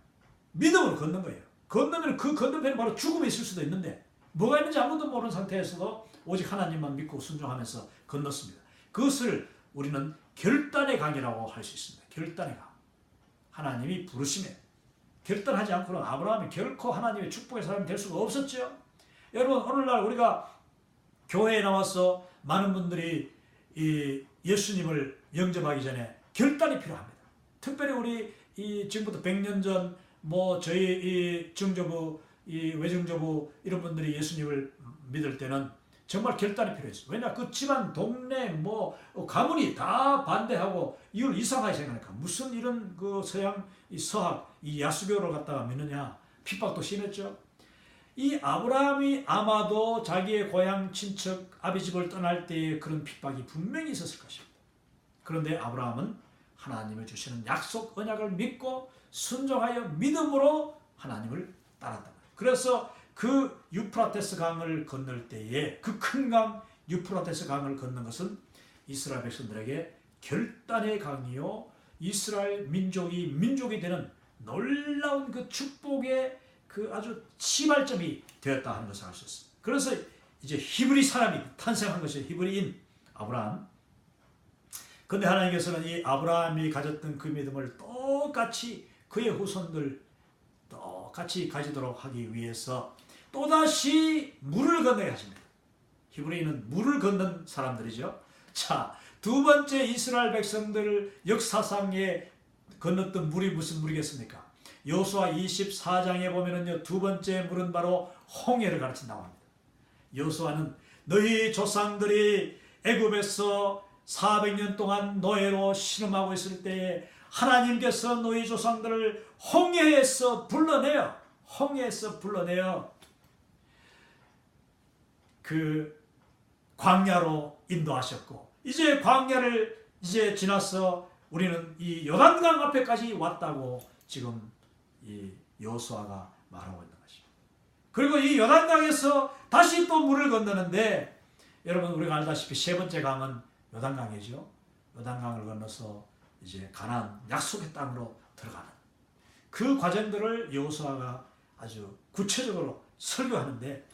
A: 믿음으로 건넌 거예요. 건너면 그 건너편에 바로 죽음이 있을 수도 있는데, 뭐가 있는지 아무도 모르는 상태에서도 오직 하나님만 믿고 순종하면서 건넜습니다. 그것을 우리는 결단의 강이라고 할 수 있습니다. 결단의 강. 하나님이 부르심에 결단하지 않고는 아브라함이 결코 하나님의 축복의 사람이 될 수가 없었죠. 여러분, 오늘날 우리가 교회에 나와서 많은 분들이 이 예수님을 영접하기 전에 결단이 필요합니다. 특별히 우리 지금부터 100년 전 저희 이 증조부, 이 외증조부 이런 분들이 예수님을 믿을 때는 정말 결단이 필요했어요. 왜냐, 그 집안, 동네, 가문이 다 반대하고 이걸 이상하게 생각하니까, 무슨 이런 그 서양, 이 서학, 이 야수교를 갖다가 믿느냐, 핍박도 심했죠. 이 아브라함이 아마도 자기의 고향 친척 아비 집을 떠날 때의 그런 핍박이 분명히 있었을 것입니다. 그런데 아브라함은 하나님을 주시는 약속, 언약을 믿고 순종하여 믿음으로 하나님을 따랐단 말이에요. 그래서 그 유프라테스 강을 건널 때에, 그 큰 강 유프라테스 강을 건넌 것은 이스라엘 백성들에게 결단의 강이요, 이스라엘 민족이 되는 놀라운 그 축복의 그 아주 시발점이 되었다 하는 것을 알 수 있습니다. 그래서 이제 히브리 사람이 탄생한 것이 히브리인 아브라함. 근데 하나님께서는 이 아브라함이 가졌던 그 믿음을 똑같이 그의 후손들 똑같이 가지도록 하기 위해서 또다시 물을 건너게 하십니다. 히브리인은 물을 건넌 사람들이죠. 자, 두 번째 이스라엘 백성들 역사상에 건넜던 물이 무슨 물이겠습니까? 여호수아 24장에 보면은요, 두 번째 물은 바로 홍해를 가르친다고 합니다. 여호수아는 너희 조상들이 애굽에서 400년 동안 노예로 신음하고 있을 때에 하나님께서 너희 조상들을 홍해에서 불러내어 그 광야로 인도하셨고, 이제 광야를 지나서 우리는 이 요단강 앞에까지 왔다고 지금 이 여호수아가 말하고 있는 것입니다. 그리고 이 요단강에서 다시 또 물을 건너는데, 여러분 우리가 알다시피 세 번째 강은 요단강이죠. 요단강을 건너서 이제 가나안 약속의 땅으로 들어가는 그 과정들을 여호수아가 아주 구체적으로 설교하는데,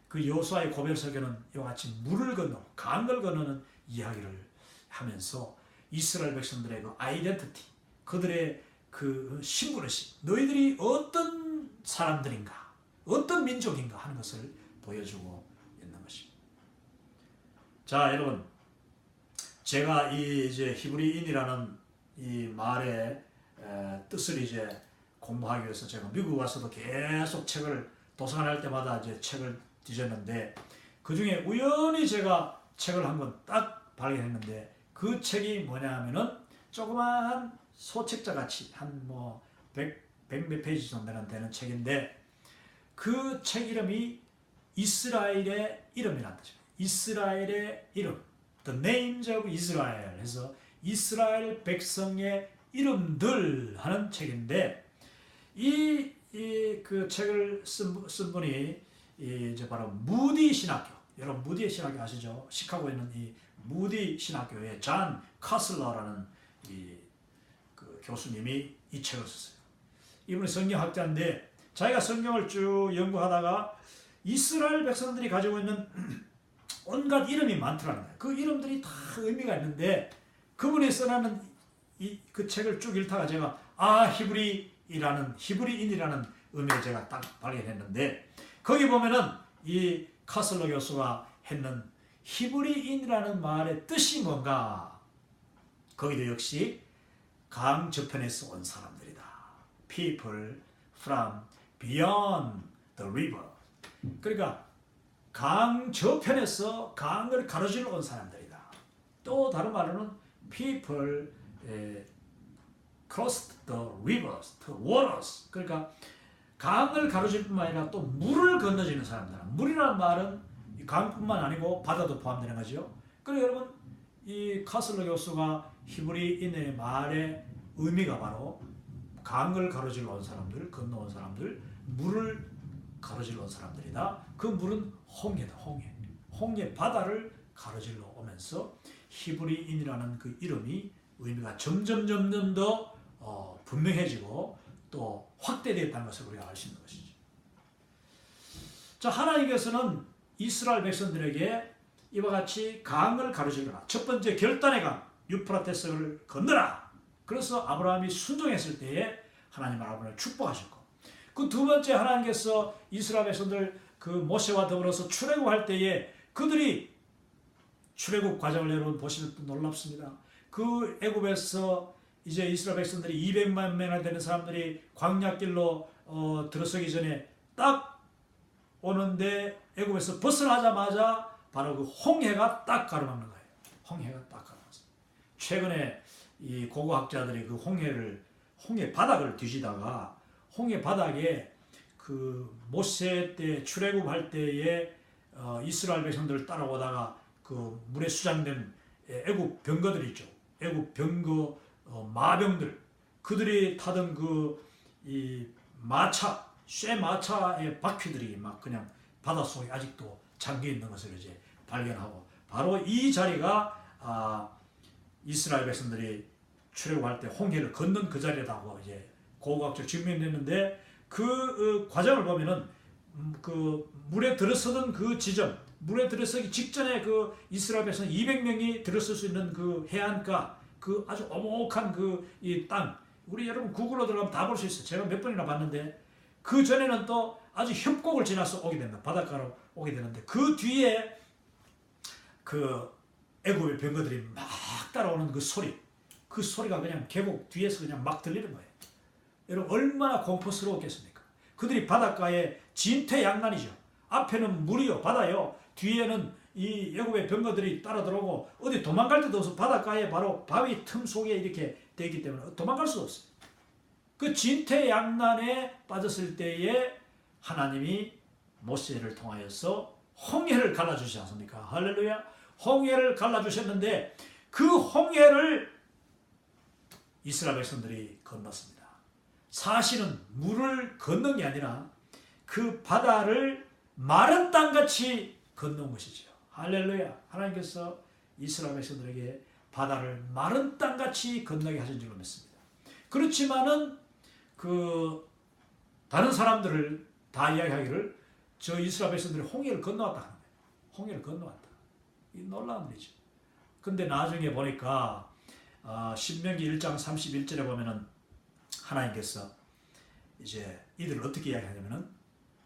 A: 그 여호수아의 고별 설교는 이와 같이 물을 건너 강을 건너는 이야기를 하면서 이스라엘 백성들의 그 아이덴티티, 그들의 그 신분의식, 너희들이 어떤 사람들인가, 어떤 민족인가 하는 것을 보여주고 있는 것입니다. 자, 여러분, 제가 이제 히브리인이라는 이 말의 뜻을 이제 공부하기 위해서 제가 미국 와서도 계속 책을 도서관에 할 때마다 이제 책을 뒤졌는데, 그 중에 우연히 제가 책을 한 권 딱 발견했는데, 그 책이 뭐냐 하면은 조그마한 소책자 같이 한 뭐 100몇 페이지 정도는 되는 책인데, 그 책 이름이 이스라엘의 이름이라는 뜻이에요. 이스라엘의 이름, The Names of Israel 해서 이스라엘 백성의 이름들 하는 책인데, 그 책을 쓴 분이 이제 바로 무디 신학교, 여러분 무디 신학교 아시죠? 시카고에 있는 이 무디 신학교의 잔 카슬러라는 그 교수님이 이 책을 썼어요. 이분은 성경학자인데 자기가 성경을 쭉 연구하다가 이스라엘 백성들이 가지고 있는 온갖 이름이 많더라는 거예요. 그 이름들이 다 의미가 있는데, 그분이 써놓은 그 책을 쭉 읽다가 제가 히브리인이라는 의미를 제가 딱 발견했는데, 거기 보면은 이 카슬러 교수가 했는 히브리인이라는 말의 뜻이 뭔가, 거기도 역시 강 저편에서 온 사람들이다. People from beyond the river. 그러니까 강 저편에서 강을 가로질러 온 사람들이다. 또 다른 말로는 people crossed the rivers, the waters. 그러니까 강을 가로질 뿐만 아니라 또 물을 건너지는 사람들. 물이라는 말은 강뿐만 아니고 바다도 포함되는 거죠. 그리고 여러분, 이 카슬러 교수가 히브리인의 말의 의미가 바로 강을 가로질러 온 사람들, 건너온 사람들, 물을 가로질러 온 사람들이다. 그 물은 홍해다, 홍해. 홍해 바다를 가로질러 오면서 히브리인이라는 그 이름이 의미가 점점 더 분명해지고 또 확대되었다는 것을 우리가 알 수 있는 것이죠. 자, 하나님께서는 이스라엘 백성들에게 이와 같이 강을 가로질러라. 첫 번째 결단의 강, 유프라테스를 건너라. 그래서 아브라함이 순종했을 때에 하나님 아브라함을 축복하셨고, 그 두 번째 하나님께서 이스라엘 백성들 그 모세와 더불어서 출애굽할 때에 그들이 출애굽 과정을 여러분 보시면 또 놀랍습니다. 그 애굽에서 이제 이스라엘 백성들이 200만 명이나 되는 사람들이 광야길로 들어서기 전에 딱 오는데, 애굽에서 벗어나자마자 바로 그 홍해가 딱 가로막는 거예요. 홍해가 딱 가로막습니다. 최근에 이 고고학자들이 그 홍해 바닥을 뒤지다가 홍해 바닥에 그 모세 때 출애굽할 때에 이스라엘 백성들을 따라오다가 그 물에 수장된 애굽 병거들 있죠. 애굽 병거 마병들, 그들이 타던 이 마차, 쇠 마차의 바퀴들이 막 그냥 바닷속에 아직도 잠겨 있는 것을 이제 발견하고, 바로 이 자리가 이스라엘 백성들이 출애굽할 때 홍해를 건넌 그 자리라고 이제 고고학적 증명됐는데, 그 과정을 보면은 그 물에 들어서던 그 지점, 물에 들어서기 직전에 그 이스라엘 백성 200명이 들어설 수 있는 그 해안가, 그 아주 오목한 그 이 땅, 우리 여러분 구글로 들어가면 다 볼 수 있어요. 제가 몇 번이나 봤는데, 그 전에는 또 아주 협곡을 지나서 오게 됩니다. 바닷가로 오게 되는데, 그 뒤에 그 애굽의 병거들이 막 따라오는 그 소리가 그냥 계곡 뒤에서 그냥 막 들리는 거예요. 여러분 얼마나 공포스러웠겠습니까? 그들이 바닷가에 진퇴양난이죠. 앞에는 물이요, 바다요. 뒤에는 이 애굽의 병거들이 따라 들어오고, 어디 도망갈 데도 없어. 바닷가에 바로 바위 틈 속에 이렇게 돼 있기 때문에 도망갈 수 없어요. 그 진퇴양난에 빠졌을 때에 하나님이 모세를 통하여서 홍해를 갈라주시지 않습니까? 할렐루야. 홍해를 갈라주셨는데, 그 홍해를 이스라엘 백성들이 건넜습니다. 사실은 물을 건넌 게 아니라 그 바다를 마른 땅같이 건넌 것이죠. 할렐루야. 하나님께서 이스라엘 백성들에게 바다를 마른 땅같이 건너게 하신 줄로 믿습니다. 그렇지만은 그 다른 사람들을 다 이야기하기를 저 이스라엘 백성들이 홍해를 건너왔다 하는 거예요. 홍해를 건너왔다. 이 놀라운 일이죠. 근데 나중에 보니까 신명기 1장 31절에 보면은 하나님께서 이제 이들을 어떻게 이야기하냐면은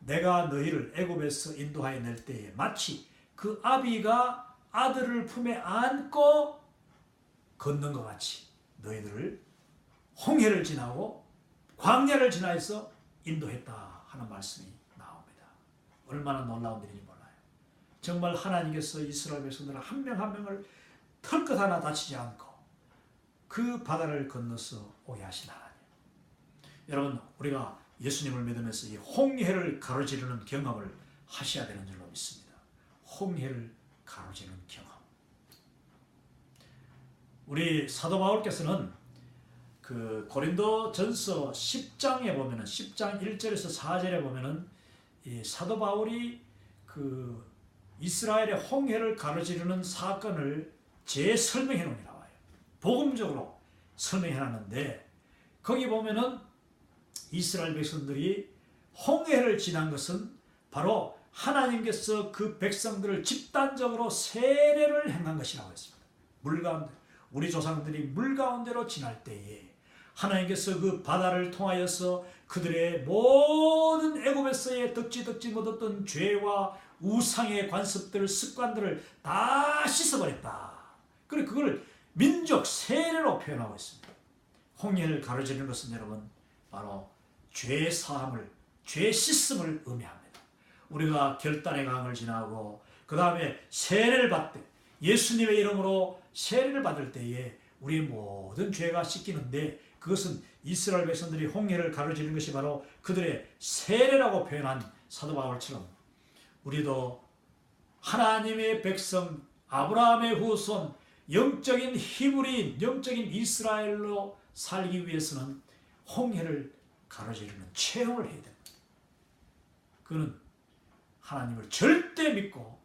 A: 내가 너희를 애굽에서 인도하여 낼 때에 마치 그 아비가 아들을 품에 안고 걷는 것 같이 너희들을 홍해를 지나고 광야를 지나서 인도했다 하는 말씀이 나옵니다. 얼마나 놀라운 일인지 몰라요. 정말 하나님께서 이스라엘 백성들 한 명 한 명을 털끝 하나 다치지 않고 그 바다를 건너서 오게 하신 하나님. 여러분, 우리가 예수님을 믿으면서 이 홍해를 가로지르는 경험을 하셔야 되는 줄로 믿습니다. 홍해를 가로지르는 경험. 우리 사도 바울께서는 그 고린도 전서 10장에 보면은 10장 1절에서 4절에 보면은 이 사도 바울이 그 이스라엘의 홍해를 가로지르는 사건을 재설명해 놓은 게 나와요. 복음적으로 설명해 놨는데 거기 보면은 이스라엘 백성들이 홍해를 지난 것은 바로 하나님께서 그 백성들을 집단적으로 세례를 행한 것이라고 했습니다. 물 가운데 우리 조상들이 물 가운데로 지날 때에 하나님께서 그 바다를 통하여서 그들의 모든 애굽에서의 덕지 못했던 죄와 우상의 관습들, 습관들을 다 씻어버렸다. 그리고 그걸 민족 세례로 표현하고 있습니다. 홍해를 가로지르는 것은 여러분 바로 죄 사함을, 죄 씻음을 의미합니다. 우리가 결단의 강을 지나고 그 다음에 세례를 받되 예수님의 이름으로 세례를 받을 때에 우리의 모든 죄가 씻기는데 그것은 이스라엘 백성들이 홍해를 가로지르는 것이 바로 그들의 세례라고 표현한 사도 바울처럼 우리도 하나님의 백성 아브라함의 후손 영적인 히브리인 영적인 이스라엘로 살기 위해서는 홍해를 가로지르는 체험을 해야 됩니다. 그는 하나님을 절대 믿고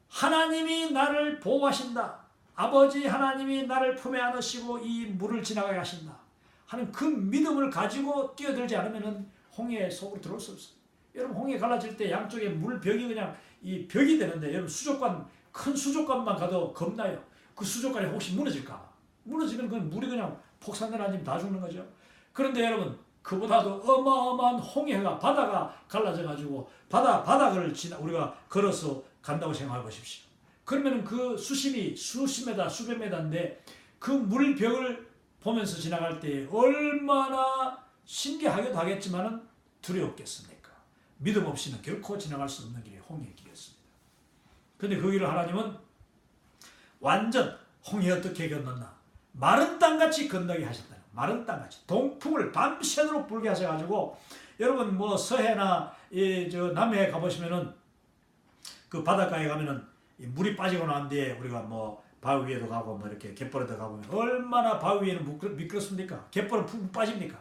A: 하나님이 나를 보호하신다. 아버지 하나님이 나를 품에 안으시고 이 물을 지나가게 하신다 하는 그 믿음을 가지고 뛰어들지 않으면 홍해 속으로 들어올 수 없어요. 여러분 홍해 갈라질 때 양쪽에 물벽이 그냥 이 벽이 되는데 여러분 수족관 큰 수족관만 가도 겁나요. 그 수족관이 혹시 무너질까? 무너지면 그 물이 그냥 폭삭내라지면 다 죽는 거죠. 그런데 여러분 그보다도 어마어마한 홍해가 바다가 갈라져 가지고 바닥을 우리가 걸어서 간다고 생각해 보십시오. 그러면 그 수심이 수십 메다 수백 메다인데 그 물벽을 보면서 지나갈 때 얼마나 신기하기도 하겠지만은 두려웠겠습니까? 믿음 없이는 결코 지나갈 수 없는 길이 홍해의 길이었습니다. 그런데 그 길을 하나님은 완전 홍해 어떻게 건넜나? 마른 땅같이 건너게 하셨다. 마른 땅같이 동풍을 밤새도록 불게 하셔가지고 여러분 뭐 서해나 남해에 가보시면은 그 바닷가에 가면은 물이 빠지고 난 뒤에 우리가 뭐 바위 위에도 가고 뭐 이렇게 갯벌에도 가보면 얼마나 바위 위에는 미끄럽습니까? 갯벌은 푹 빠집니까?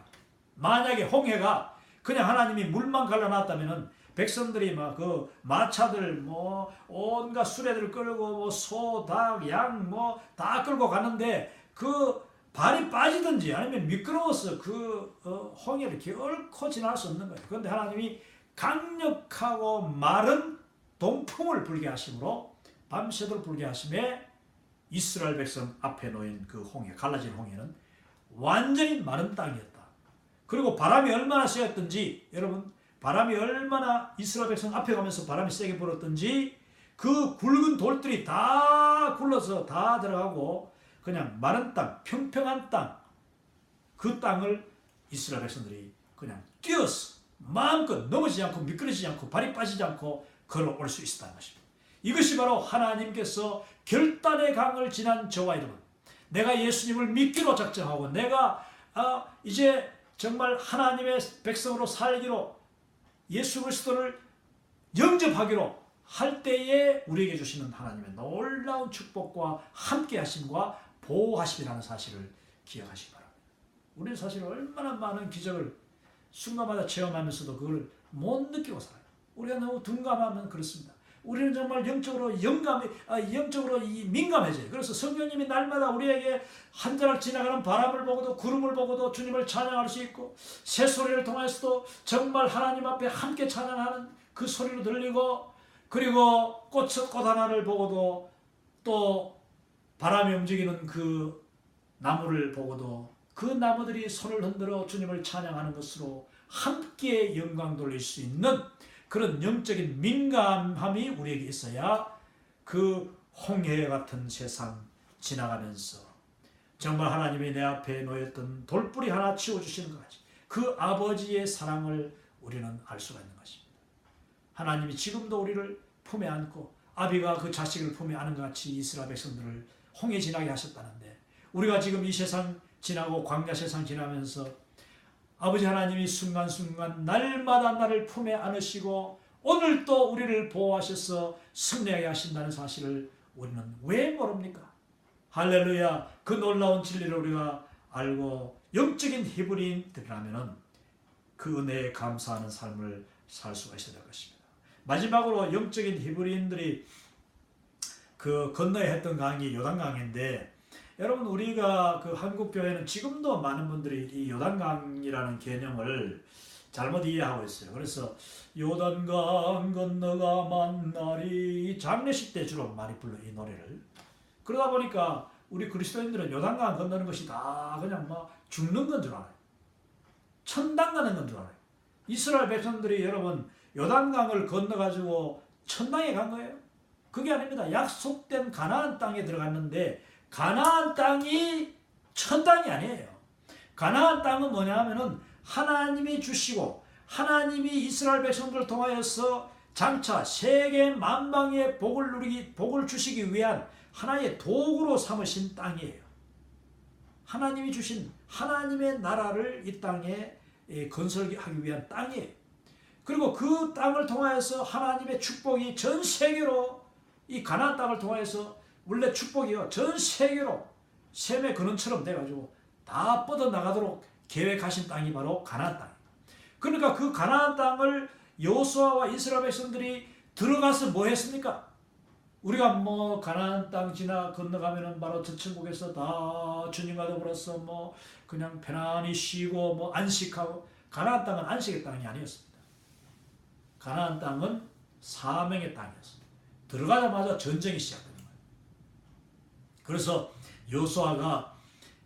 A: 만약에 홍해가 그냥 하나님이 물만 갈라놨다면은 백성들이 막 그 마차들 뭐 온갖 수레들 끌고 뭐 소, 닭, 양 뭐 다 끌고 가는데 그 발이 빠지든지 아니면 미끄러워서 홍해를 결코 지날 수 없는 거예요. 그런데 하나님이 강력하고 마른 동풍을 불게 하심으로 밤새도록 불게 하심에 이스라엘 백성 앞에 놓인 그 홍해, 갈라진 홍해는 완전히 마른 땅이었다. 그리고 바람이 얼마나 세었던지 여러분 바람이 얼마나 이스라엘 백성 앞에 가면서 바람이 세게 불었던지 그 굵은 돌들이 다 굴러서 다 들어가고 그냥 마른 땅, 평평한 땅, 그 땅을 이스라엘 백성들이 그냥 뛰어서 마음껏 넘어지지 않고 미끄러지지 않고 발이 빠지지 않고 걸어올 수 있었다는 것입니다. 이것이 바로 하나님께서 결단의 강을 지난 저와 여러분, 내가 예수님을 믿기로 작정하고 내가 이제 정말 하나님의 백성으로 살기로 예수 그리스도를 영접하기로 할 때에 우리에게 주시는 하나님의 놀라운 축복과 함께 하심과 보호하심이라는 사실을 기억하시기 바랍니다. 우리는 사실 얼마나 많은 기적을 순간마다 체험하면서도 그걸 못 느끼고 살아요. 우리가 너무 둔감하면 그렇습니다. 우리는 정말 영적으로 영적으로 민감해져요. 그래서 성령님이 날마다 우리에게 한 자락 지나가는 바람을 보고도 구름을 보고도 주님을 찬양할 수 있고 새소리를 통해서도 정말 하나님 앞에 함께 찬양하는 그 소리로 들리고 그리고 꽃 하나를 보고도 또 바람이 움직이는 그 나무를 보고도 그 나무들이 손을 흔들어 주님을 찬양하는 것으로 함께 영광 돌릴 수 있는 그런 영적인 민감함이 우리에게 있어야 그 홍해 같은 세상 지나가면서 정말 하나님이 내 앞에 놓였던 돌뿌리 하나 치워주시는 것 같이 그 아버지의 사랑을 우리는 알 수가 있는 것입니다. 하나님이 지금도 우리를 품에 안고 아비가 그 자식을 품에 안은 것 같이 이스라엘 백성들을 홍해 지나게 하셨다는데 우리가 지금 이 세상 지나고 광야 세상 지나면서 아버지 하나님이 순간순간 날마다 나를 품에 안으시고 오늘 또 우리를 보호하셔서 승리하게 하신다는 사실을 우리는 왜 모릅니까? 할렐루야. 그 놀라운 진리를 우리가 알고 영적인 히브리인들이라면 그 은혜에 감사하는 삶을 살 수가 있어야 될 것입니다. 마지막으로 영적인 히브리인들이 그 건너야 했던 강이 요단강인데 여러분 우리가 그 한국 교회는 지금도 많은 분들이 이 요단강이라는 개념을 잘못 이해하고 있어요. 그래서 요단강 건너가 만나리 장례식 때 주로 많이 불러 이 노래를. 그러다 보니까 우리 그리스도인들은 요단강 건너는 것이 다 그냥 막 죽는 건 줄 알아요. 천당 가는 건 줄 알아요. 이스라엘 백성들이 여러분 요단강을 건너가지고 천당에 간 거예요. 그게 아닙니다. 약속된 가나안 땅에 들어갔는데 가나안 땅이 천당이 아니에요. 가나안 땅은 뭐냐 하면은 하나님이 주시고 하나님이 이스라엘 백성들을 통하여서 장차 세계 만방의 복을 주시기 위한 하나의 도구로 삼으신 땅이에요. 하나님이 주신 하나님의 나라를 이 땅에 건설하기 위한 땅이에요. 그리고 그 땅을 통하여서 하나님의 축복이 전 세계로 이 가나안 땅을 통하여서 원래 축복이요 전 세계로 샘의 근원처럼 돼가지고 다 뻗어나가도록 계획하신 땅이 바로 가나안 땅. 그러니까 그 가나안 땅을 여호수아와 이스라엘 백성들이 들어가서 뭐 했습니까? 우리가 뭐 가나안 땅 지나 건너가면은 바로 저 천국에서 다 주님과 더불어서 뭐 그냥 편안히 쉬고 뭐 안식하고 가나안 땅은 안식의 땅이 아니었습니다. 가나안 땅은 사명의 땅이었습니다. 들어가자마자 전쟁이 시작되는 거예요. 그래서 여호수아가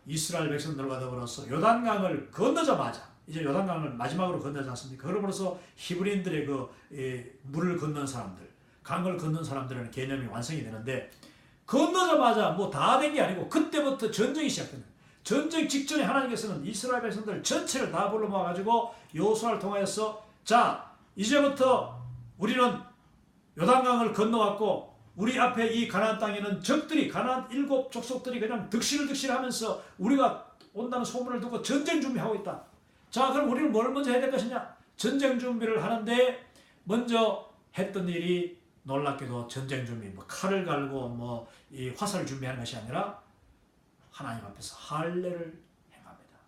A: 이스라엘 백성들과 더불어서 요단강을 건너자마자 이제 요단강을 마지막으로 건너지 않습니까? 그러므로서 히브리인들의 그 물을 건넌 사람들, 강을 건넌 사람들의 개념이 완성이 되는데 건너자마자 뭐 다 된 게 아니고 그때부터 전쟁이 시작되는 거예요. 전쟁 직전에 하나님께서는 이스라엘 백성들 전체를 다 불러 모아가지고 여호수아를 통하여서 자 이제부터 우리는 요단강을 건너왔고 우리 앞에 이 가나안 땅에는 적들이 가나안 7 족속들이 그냥 득실하면서 우리가 온다는 소문을 듣고 전쟁 준비하고 있다. 자 그럼 우리는 뭘 먼저 해야 될 것이냐? 전쟁 준비를 하는데 먼저 했던 일이 놀랍게도 전쟁 준비, 뭐 칼을 갈고 뭐 이 화살을 준비하는 것이 아니라 하나님 앞에서 할례를 행합니다.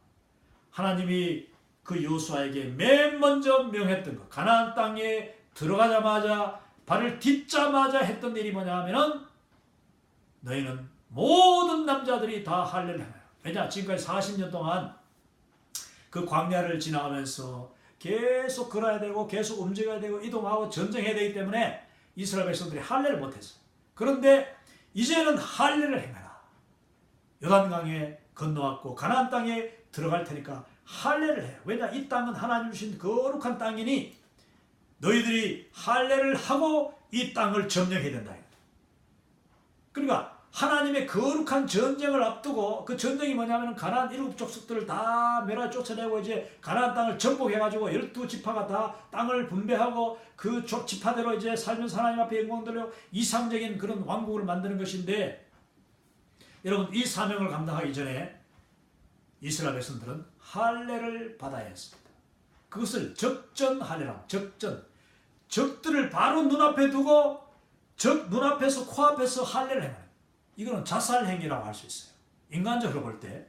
A: 하나님이 그 여호수아에게 맨 먼저 명했던 것, 가나안 땅에 들어가자마자 발을 딛자마자 했던 일이 뭐냐 하면은 너희는 모든 남자들이 다 할례를 행해요. 왜냐? 지금까지 40년 동안 그 광야를 지나가면서 계속 걸어야 되고 계속 움직여야 되고 이동하고 전쟁해야 되기 때문에 이스라엘 백성들이 할례를 못했어요. 그런데 이제는 할례를 행하라. 요단강에 건너왔고 가나안 땅에 들어갈 테니까 할례를 해요. 왜냐? 이 땅은 하나님 주신 거룩한 땅이니 너희들이 할례를 하고 이 땅을 점령해야 된다. 그러니까 하나님의 거룩한 전쟁을 앞두고 그 전쟁이 뭐냐면 가나안 7 족속들을 다 멸하여 쫓아내고 이제 가나안 땅을 정복해가지고 12지파가 다 땅을 분배하고 그 지파대로 이제 살면서 하나님 앞에 영광 돌려 이상적인 그런 왕국을 만드는 것인데 여러분 이 사명을 감당하기 전에 이스라엘 백성들은 할례를 받아야 했습니다. 그것을 적전 할례라고 적들을 바로 눈앞에 두고 적 눈앞에서 코앞에서 할례를 행하는 이거는 자살행위라고 할 수 있어요. 인간적으로 볼 때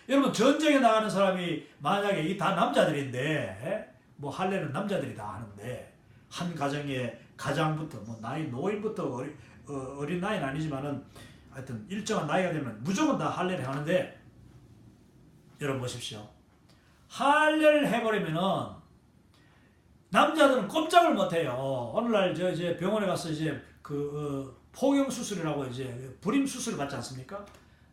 A: 여러분 전쟁에 나가는 사람이 만약에 이 다 남자들인데 뭐 할례는 남자들이 다 하는데 한 가정에 가장부터 뭐 나이 노인부터 어린 나이는 아니지만은 하여튼 일정한 나이가 되면 무조건 다 할례를 하는데 여러분 보십시오. 할례를 해버리면은 남자들은 꼼짝을 못해요. 오늘날 저 이제 병원에 가서 이제 포경 수술이라고 이제 불임 수술을 받지 않습니까?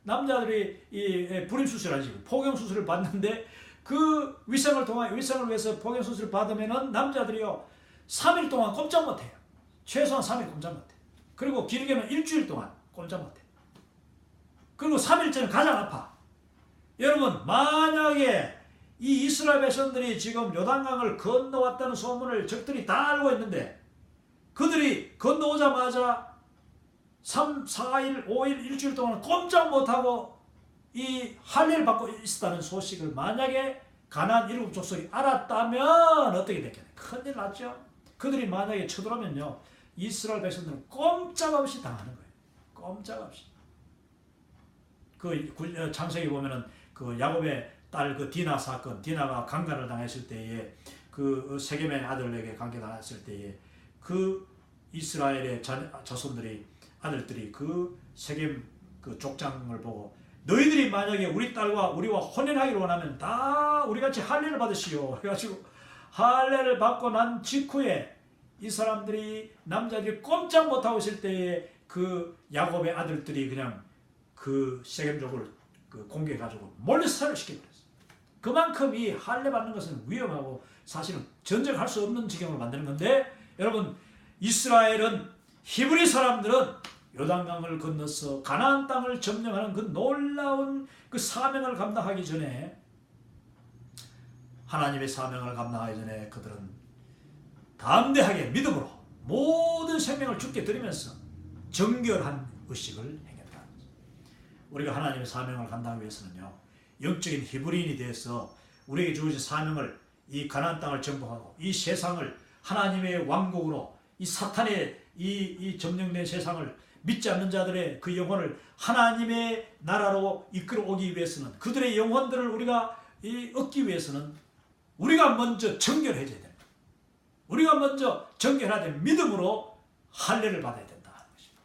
A: 남자들이 이 불임 수술하지 포경 수술을 받는데 그 위생을 위해서 포경 수술을 받으면은 남자들이요 3일 동안 꼼짝 못해요. 최소한 3일 꼼짝 못해. 그리고 길게는 일주일 동안 꼼짝 못해. 그리고 3일째는 가장 아파. 여러분 만약에 이 이스라엘 백성들이 지금 요단강을 건너왔다는 소문을 적들이 다 알고 있는데 그들이 건너오자마자 3, 4일, 5일, 일주일 동안 꼼짝 못하고 이 할례를 받고 있었다는 소식을 만약에 가나안 7 족속이 알았다면 어떻게 됐겠냐. 큰일 났죠. 그들이 만약에 쳐들어오면요 이스라엘 백성들은 꼼짝없이 당하는 거예요. 꼼짝없이. 창세기 보면은 그 야곱의 딸 그 디나 사건, 디나가 강간을 당했을 때에 그 세겜의 아들에게 강간당했을 때에 그 이스라엘의 자손들이 아들들이 그 세겜 그 족장을 보고 너희들이 만약에 우리 딸과 우리와 혼인하기를 원하면 다 우리같이 할례를 받으시오. 그래가지고 할례를 받고 난 직후에 이 사람들이 남자들이 꼼짝 못하고 있을 때에 그 야곱의 아들들이 그냥 그 세겜족을 공개해가지고 몰래살을 시켜버렸어요. 그만큼 이 할례 받는 것은 위험하고 사실은 전쟁할 수 없는 지경으로 만드는 건데 여러분 이스라엘은 히브리 사람들은 요단강을 건너서 가나안 땅을 점령하는 그 놀라운 그 사명을 감당하기 전에 하나님의 사명을 감당하기 전에 그들은 담대하게 믿음으로 모든 생명을 주께 드리면서 정결한 의식을 행했다. 우리가 하나님의 사명을 감당하기 위해서는요 영적인 히브리인이 되어서 우리에게 주어진 사명을 이 가나안 땅을 정복하고 이 세상을 하나님의 왕국으로 이 사탄의 이 점령된 세상을 믿지 않는 자들의 그 영혼을 하나님의 나라로 이끌어 오기 위해서는 그들의 영혼들을 우리가 얻기 위해서는 우리가 먼저 정결해져야 됩니다. 우리가 먼저 정결해야 될 믿음으로 할례를 받아야 된다 하는 것입니다.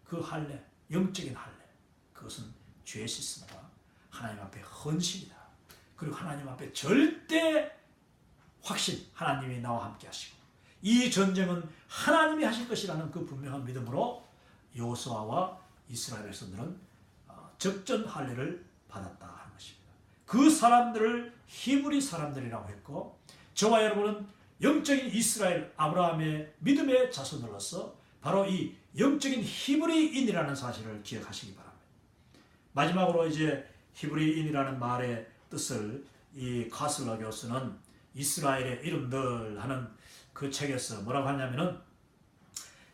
A: 그 할례, 영적인 할례, 그것은 죄 씻음과 하나님 앞에 헌신이다. 그리고 하나님 앞에 절대 확신, 하나님이 나와 함께 하시고 이 전쟁은 하나님이 하실 것이라는 그 분명한 믿음으로 여호수아와 이스라엘 백성들은 적전 할례를 받았다 하는 것입니다. 그 사람들을 히브리 사람들이라고 했고 저와 여러분은 영적인 이스라엘 아브라함의 믿음의 자손으로서 바로 이 영적인 히브리인이라는 사실을 기억하시기 바랍니다. 마지막으로 이제 히브리인이라는 말의 뜻을 이 카슬러 교수는 이스라엘의 이름들 하는 그 책에서 뭐라고 하냐면은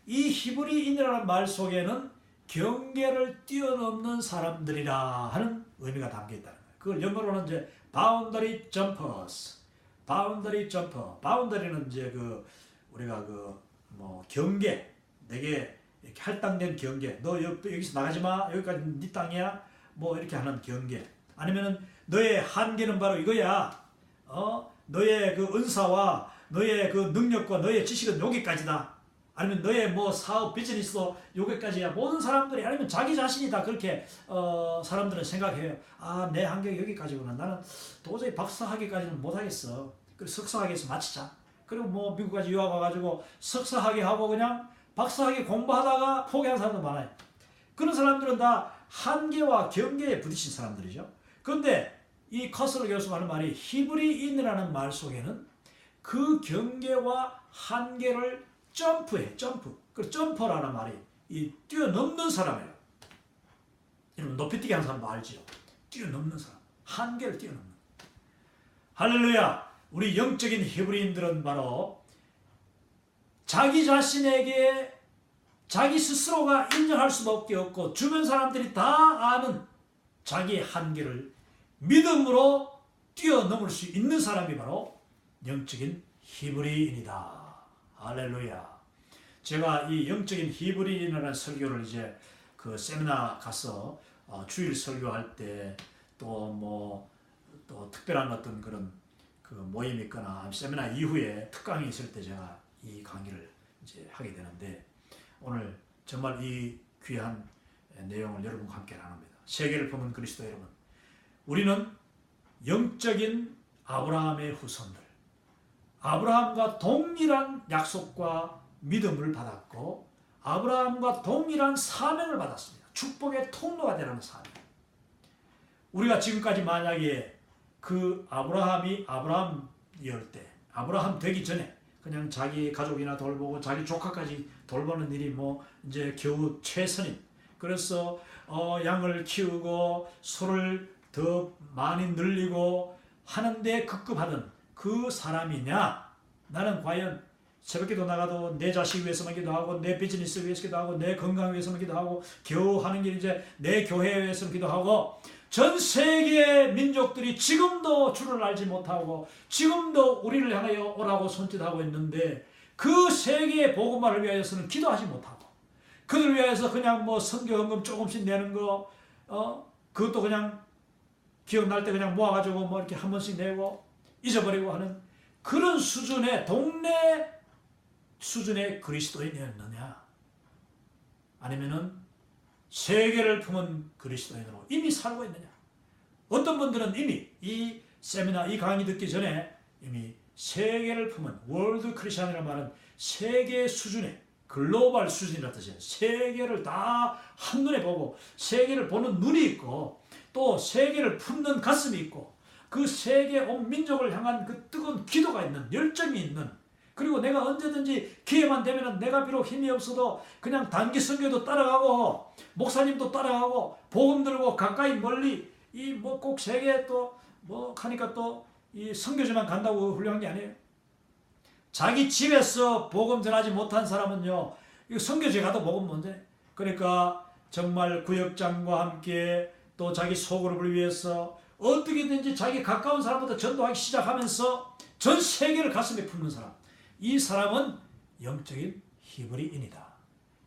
A: 이 히브리인이라는 말 속에는 경계를 뛰어넘는 사람들이라 하는 의미가 담겨 있다는 거예요. 그걸 영어로는 이제 boundary jumpers, boundary jumper. boundary는 이제 우리가 뭐 경계, 내게 이렇게 할당된 경계. 너 여기서 나가지 마. 여기까지 네 땅이야. 뭐 이렇게 하는 경계. 아니면은 너의 한계는 바로 이거야. 너의 그 은사와 너의 그 능력과 너의 지식은 여기까지다. 아니면 너의 뭐 사업 비즈니스도 여기까지야. 모든 사람들이 아니면 자기 자신이 다 그렇게 사람들은 생각해요. 아, 내 한계가 여기까지구나. 나는 도저히 박사학위까지는 못하겠어. 그래서 석사학위에서 마치자. 그리고 뭐 미국까지 유학 와가지고 석사학위 하고 그냥 박사학위 공부하다가 포기한 사람도 많아요. 그런 사람들은 다 한계와 경계에 부딪힌 사람들이죠. 그런데 이 커슬러 교수가 하는 말이 히브리인이라는 말 속에는 그 경계와 한계를 점프해, 점프. 그 점퍼라는 말이 이 뛰어넘는 사람이에요. 여러분 높이뛰기 하는 사람 알지요? 뛰어넘는 사람, 한계를 뛰어넘는. 할렐루야! 우리 영적인 히브리인들은 바로 자기 자신에게 자기 스스로가 인정할 수밖에 없고 주변 사람들이 다 아는 자기의 한계를 믿음으로 뛰어넘을 수 있는 사람이 바로 영적인 히브리인이다. 할렐루야. 제가 이 영적인 히브리인이라는 설교를 이제 그 세미나 가서 주일 설교할 때 또 특별한 어떤 그런 그 모임이 있거나 세미나 이후에 특강이 있을 때 제가 이 강의를 이제 하게 되는데 오늘 정말 이 귀한 내용을 여러분과 함께 나눕니다. 세계를 품은 그리스도 여러분, 우리는 영적인 아브라함의 후손들, 아브라함과 동일한 약속과 믿음을 받았고 아브라함과 동일한 사명을 받았습니다. 축복의 통로가 되라는 사명. 우리가 지금까지 만약에 그 아브라함이 아브라함이었을 때, 아브라함 되기 전에 그냥 자기 가족이나 돌보고 자기 조카까지 돌보는 일이 뭐 이제 겨우 최선인, 그래서 양을 키우고 소를 더 많이 늘리고 하는데 급급하던 그 사람이냐? 나는 과연 새벽기도 나가도 내 자식 위해서만 기도하고 내 비즈니스 위해서 기도하고 내 건강 위해서만 기도하고 겨우 하는 게 이제 내 교회 위해서 기도하고 전 세계의 민족들이 지금도 주를 알지 못하고 지금도 우리를 향하여 오라고 손짓하고 있는데 그 세계의 복음화를 위하여서는 기도하지 못하고 그들 위하여서 그냥 뭐 선교헌금 조금씩 내는 거 그것도 그냥 기억날 때 그냥 모아가지고 뭐 이렇게 한 번씩 내고 잊어버리고 하는 그런 수준의 동네 수준의 그리스도인이었느냐, 아니면은 세계를 품은 그리스도인으로 이미 살고 있느냐. 어떤 분들은 이미 이 세미나, 이 강의 듣기 전에 이미 세계를 품은 월드 크리스천이라는 말은 세계 수준의 글로벌 수준이라는 뜻이에요. 세계를 다 한눈에 보고 세계를 보는 눈이 있고 또 세계를 품는 가슴이 있고 그 세계 온 민족을 향한 그 뜨거운 기도가 있는, 열정이 있는, 그리고 내가 언제든지 기회만 되면은 내가 비록 힘이 없어도 그냥 단기 선교도 따라가고 목사님도 따라가고 복음 들고 가까이 멀리 이 뭐 꼭 세계 또 뭐 하니까 또 이 선교지만 간다고 훌륭한 게 아니에요. 자기 집에서 복음 전하지 못한 사람은요, 이 선교지 가도 복음 문제. 그러니까 정말 구역장과 함께 또 자기 소그룹을 위해서 어떻게든지 자기 가까운 사람부터 전도하기 시작하면서 전 세계를 가슴에 품는 사람, 이 사람은 영적인 히브리인이다.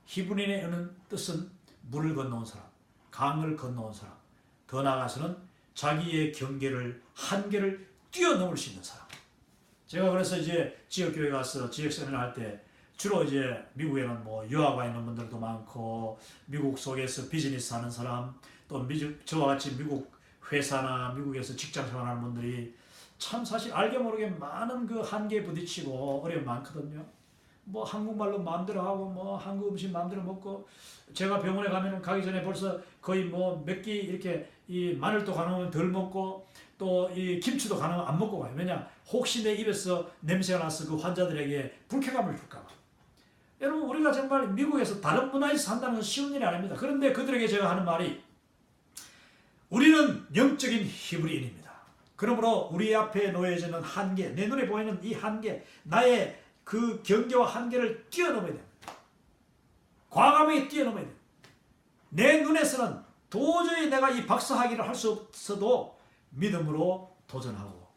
A: 히브리인의 뜻은 물을 건너온 사람, 강을 건너온 사람, 더 나아가서는 자기의 경계를, 한계를 뛰어넘을 수 있는 사람. 제가 그래서 이제 지역교회 가서 지역 세미나 할 때 주로 이제 미국에는 뭐 유학 와 있는 분들도 많고 미국 속에서 비즈니스 하는 사람, 또 저와 같이 미국 회사나 미국에서 직장 생활하는 분들이 참 사실 알게 모르게 많은 그 한계에 부딪히고 어려움이 많거든요. 뭐 한국말로 마음대로 하고 뭐 한국 음식 마음대로 먹고, 제가 병원에 가면 가기 전에 벌써 거의 뭐 몇 끼 이렇게 이 마늘도 가능하면 덜 먹고 또 이 김치도 가능하면 안 먹고 가요. 왜냐? 혹시 내 입에서 냄새가 나서 그 환자들에게 불쾌감을 줄까 봐. 여러분, 우리가 정말 미국에서 다른 문화에서 산다는 건 쉬운 일이 아닙니다. 그런데 그들에게 제가 하는 말이, 우리는 영적인 히브리인입니다. 그러므로 우리 앞에 놓여지는 한계, 내 눈에 보이는 이 한계, 나의 그 경계와 한계를 뛰어넘어야 됩니다. 과감하게 뛰어넘어야 됩니다. 내 눈에서는 도저히 내가 이 박사학위를 할 수 없어도 믿음으로 도전하고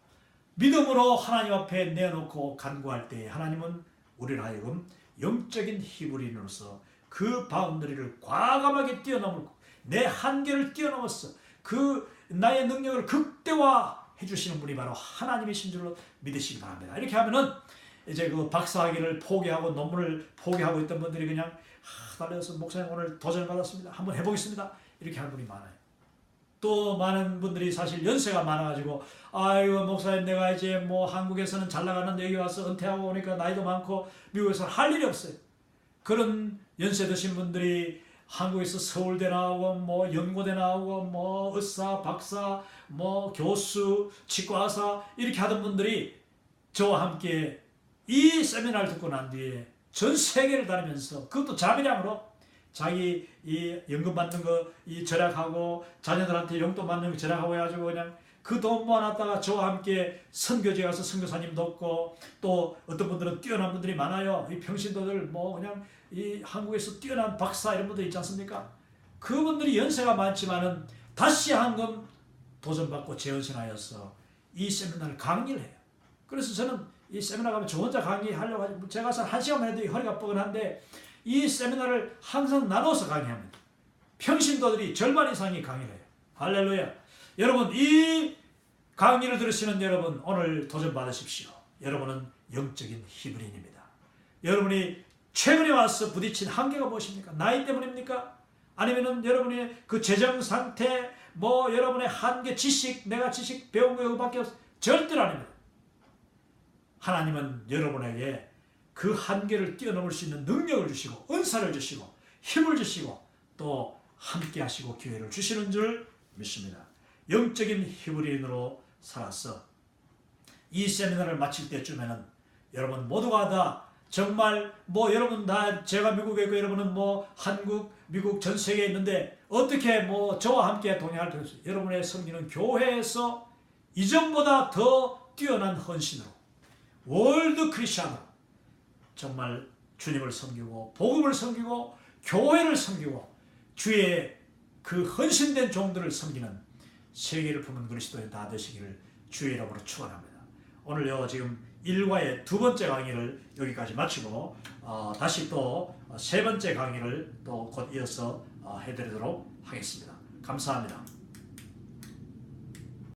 A: 믿음으로 하나님 앞에 내놓고 간구할 때 하나님은 우리를 하여금 영적인 히브리인으로서 그 바운더리를 과감하게 뛰어넘고 내 한계를 뛰어넘었어. 그 나의 능력을 극대화해 주시는 분이 바로 하나님이신 줄로 믿으시기 바랍니다. 이렇게 하면은 이제 그 박사학위를 포기하고 논문을 포기하고 있던 분들이 그냥 달려서 목사님 오늘 도전받았습니다. 한번 해보겠습니다. 이렇게 하는 분이 많아요. 또 많은 분들이 사실 연세가 많아가지고 아이고 목사님 내가 이제 뭐 한국에서는 잘 나가는데 여기 와서 은퇴하고 오니까 나이도 많고 미국에서는 할 일이 없어요. 그런 연세 드신 분들이 한국에서 서울대 나오고 뭐 연고대 나오고 뭐 의사, 박사, 뭐 교수, 치과의사 이렇게 하던 분들이 저와 함께 이 세미나를 듣고 난 뒤에 전 세계를 다니면서 그것도 자비량으로 자기 이 연금 받는 거 이 절약하고 자녀들한테 용돈 받는 거 절약하고 해가지고 그냥 그 돈 모아놨다가 저와 함께 선교지에 가서 선교사님 돕고, 또 어떤 분들은 뛰어난 분들이 많아요. 이 평신도들 뭐 그냥 이 한국에서 뛰어난 박사 이런 분들 있지 않습니까? 그분들이 연세가 많지만은 다시 한번 도전받고 재연신하여서 이 세미나를 강의를 해요. 그래서 저는 이 세미나 가면 저 혼자 강의하려고 하지, 제가 1시간만 해도 허리가 뻐근한데 이 세미나를 항상 나눠서 강의합니다. 평신도들이 절반 이상이 강의를 해요. 할렐루야. 여러분, 이 강의를 들으시는 여러분, 오늘 도전 받으십시오. 여러분은 영적인 히브리인입니다. 여러분이 최근에 와서 부딪힌 한계가 무엇입니까? 나이 때문입니까? 아니면은 여러분의 그 재정 상태, 뭐 여러분의 한계, 지식, 내가 지식 배운 거 이거밖에 없어. 절대로 아닙니다. 하나님은 여러분에게 그 한계를 뛰어넘을 수 있는 능력을 주시고 은사를 주시고 힘을 주시고 또 함께 하시고 기회를 주시는 줄 믿습니다. 영적인 히브리인으로 살아서 이 세미나를 마칠 때쯤에는 여러분 모두가 다 정말 뭐 여러분 다 제가 미국에 있고 여러분은 뭐 한국, 미국 전 세계에 있는데 어떻게 뭐 저와 함께 동행할 수 있어요? 여러분의 섬기는 교회에서 이전보다 더 뛰어난 헌신으로 월드 크리스천으로 정말 주님을 섬기고 복음을 섬기고 교회를 섬기고 주의 그 헌신된 종들을 섬기는 세계를 품은 그리스도의 다 되시기를 주의 이름으로 축원합니다. 오늘요 지금 1과의 두 번째 강의를 여기까지 마치고 다시 또 세 번째 강의를 또 곧 이어서 해드리도록 하겠습니다. 감사합니다.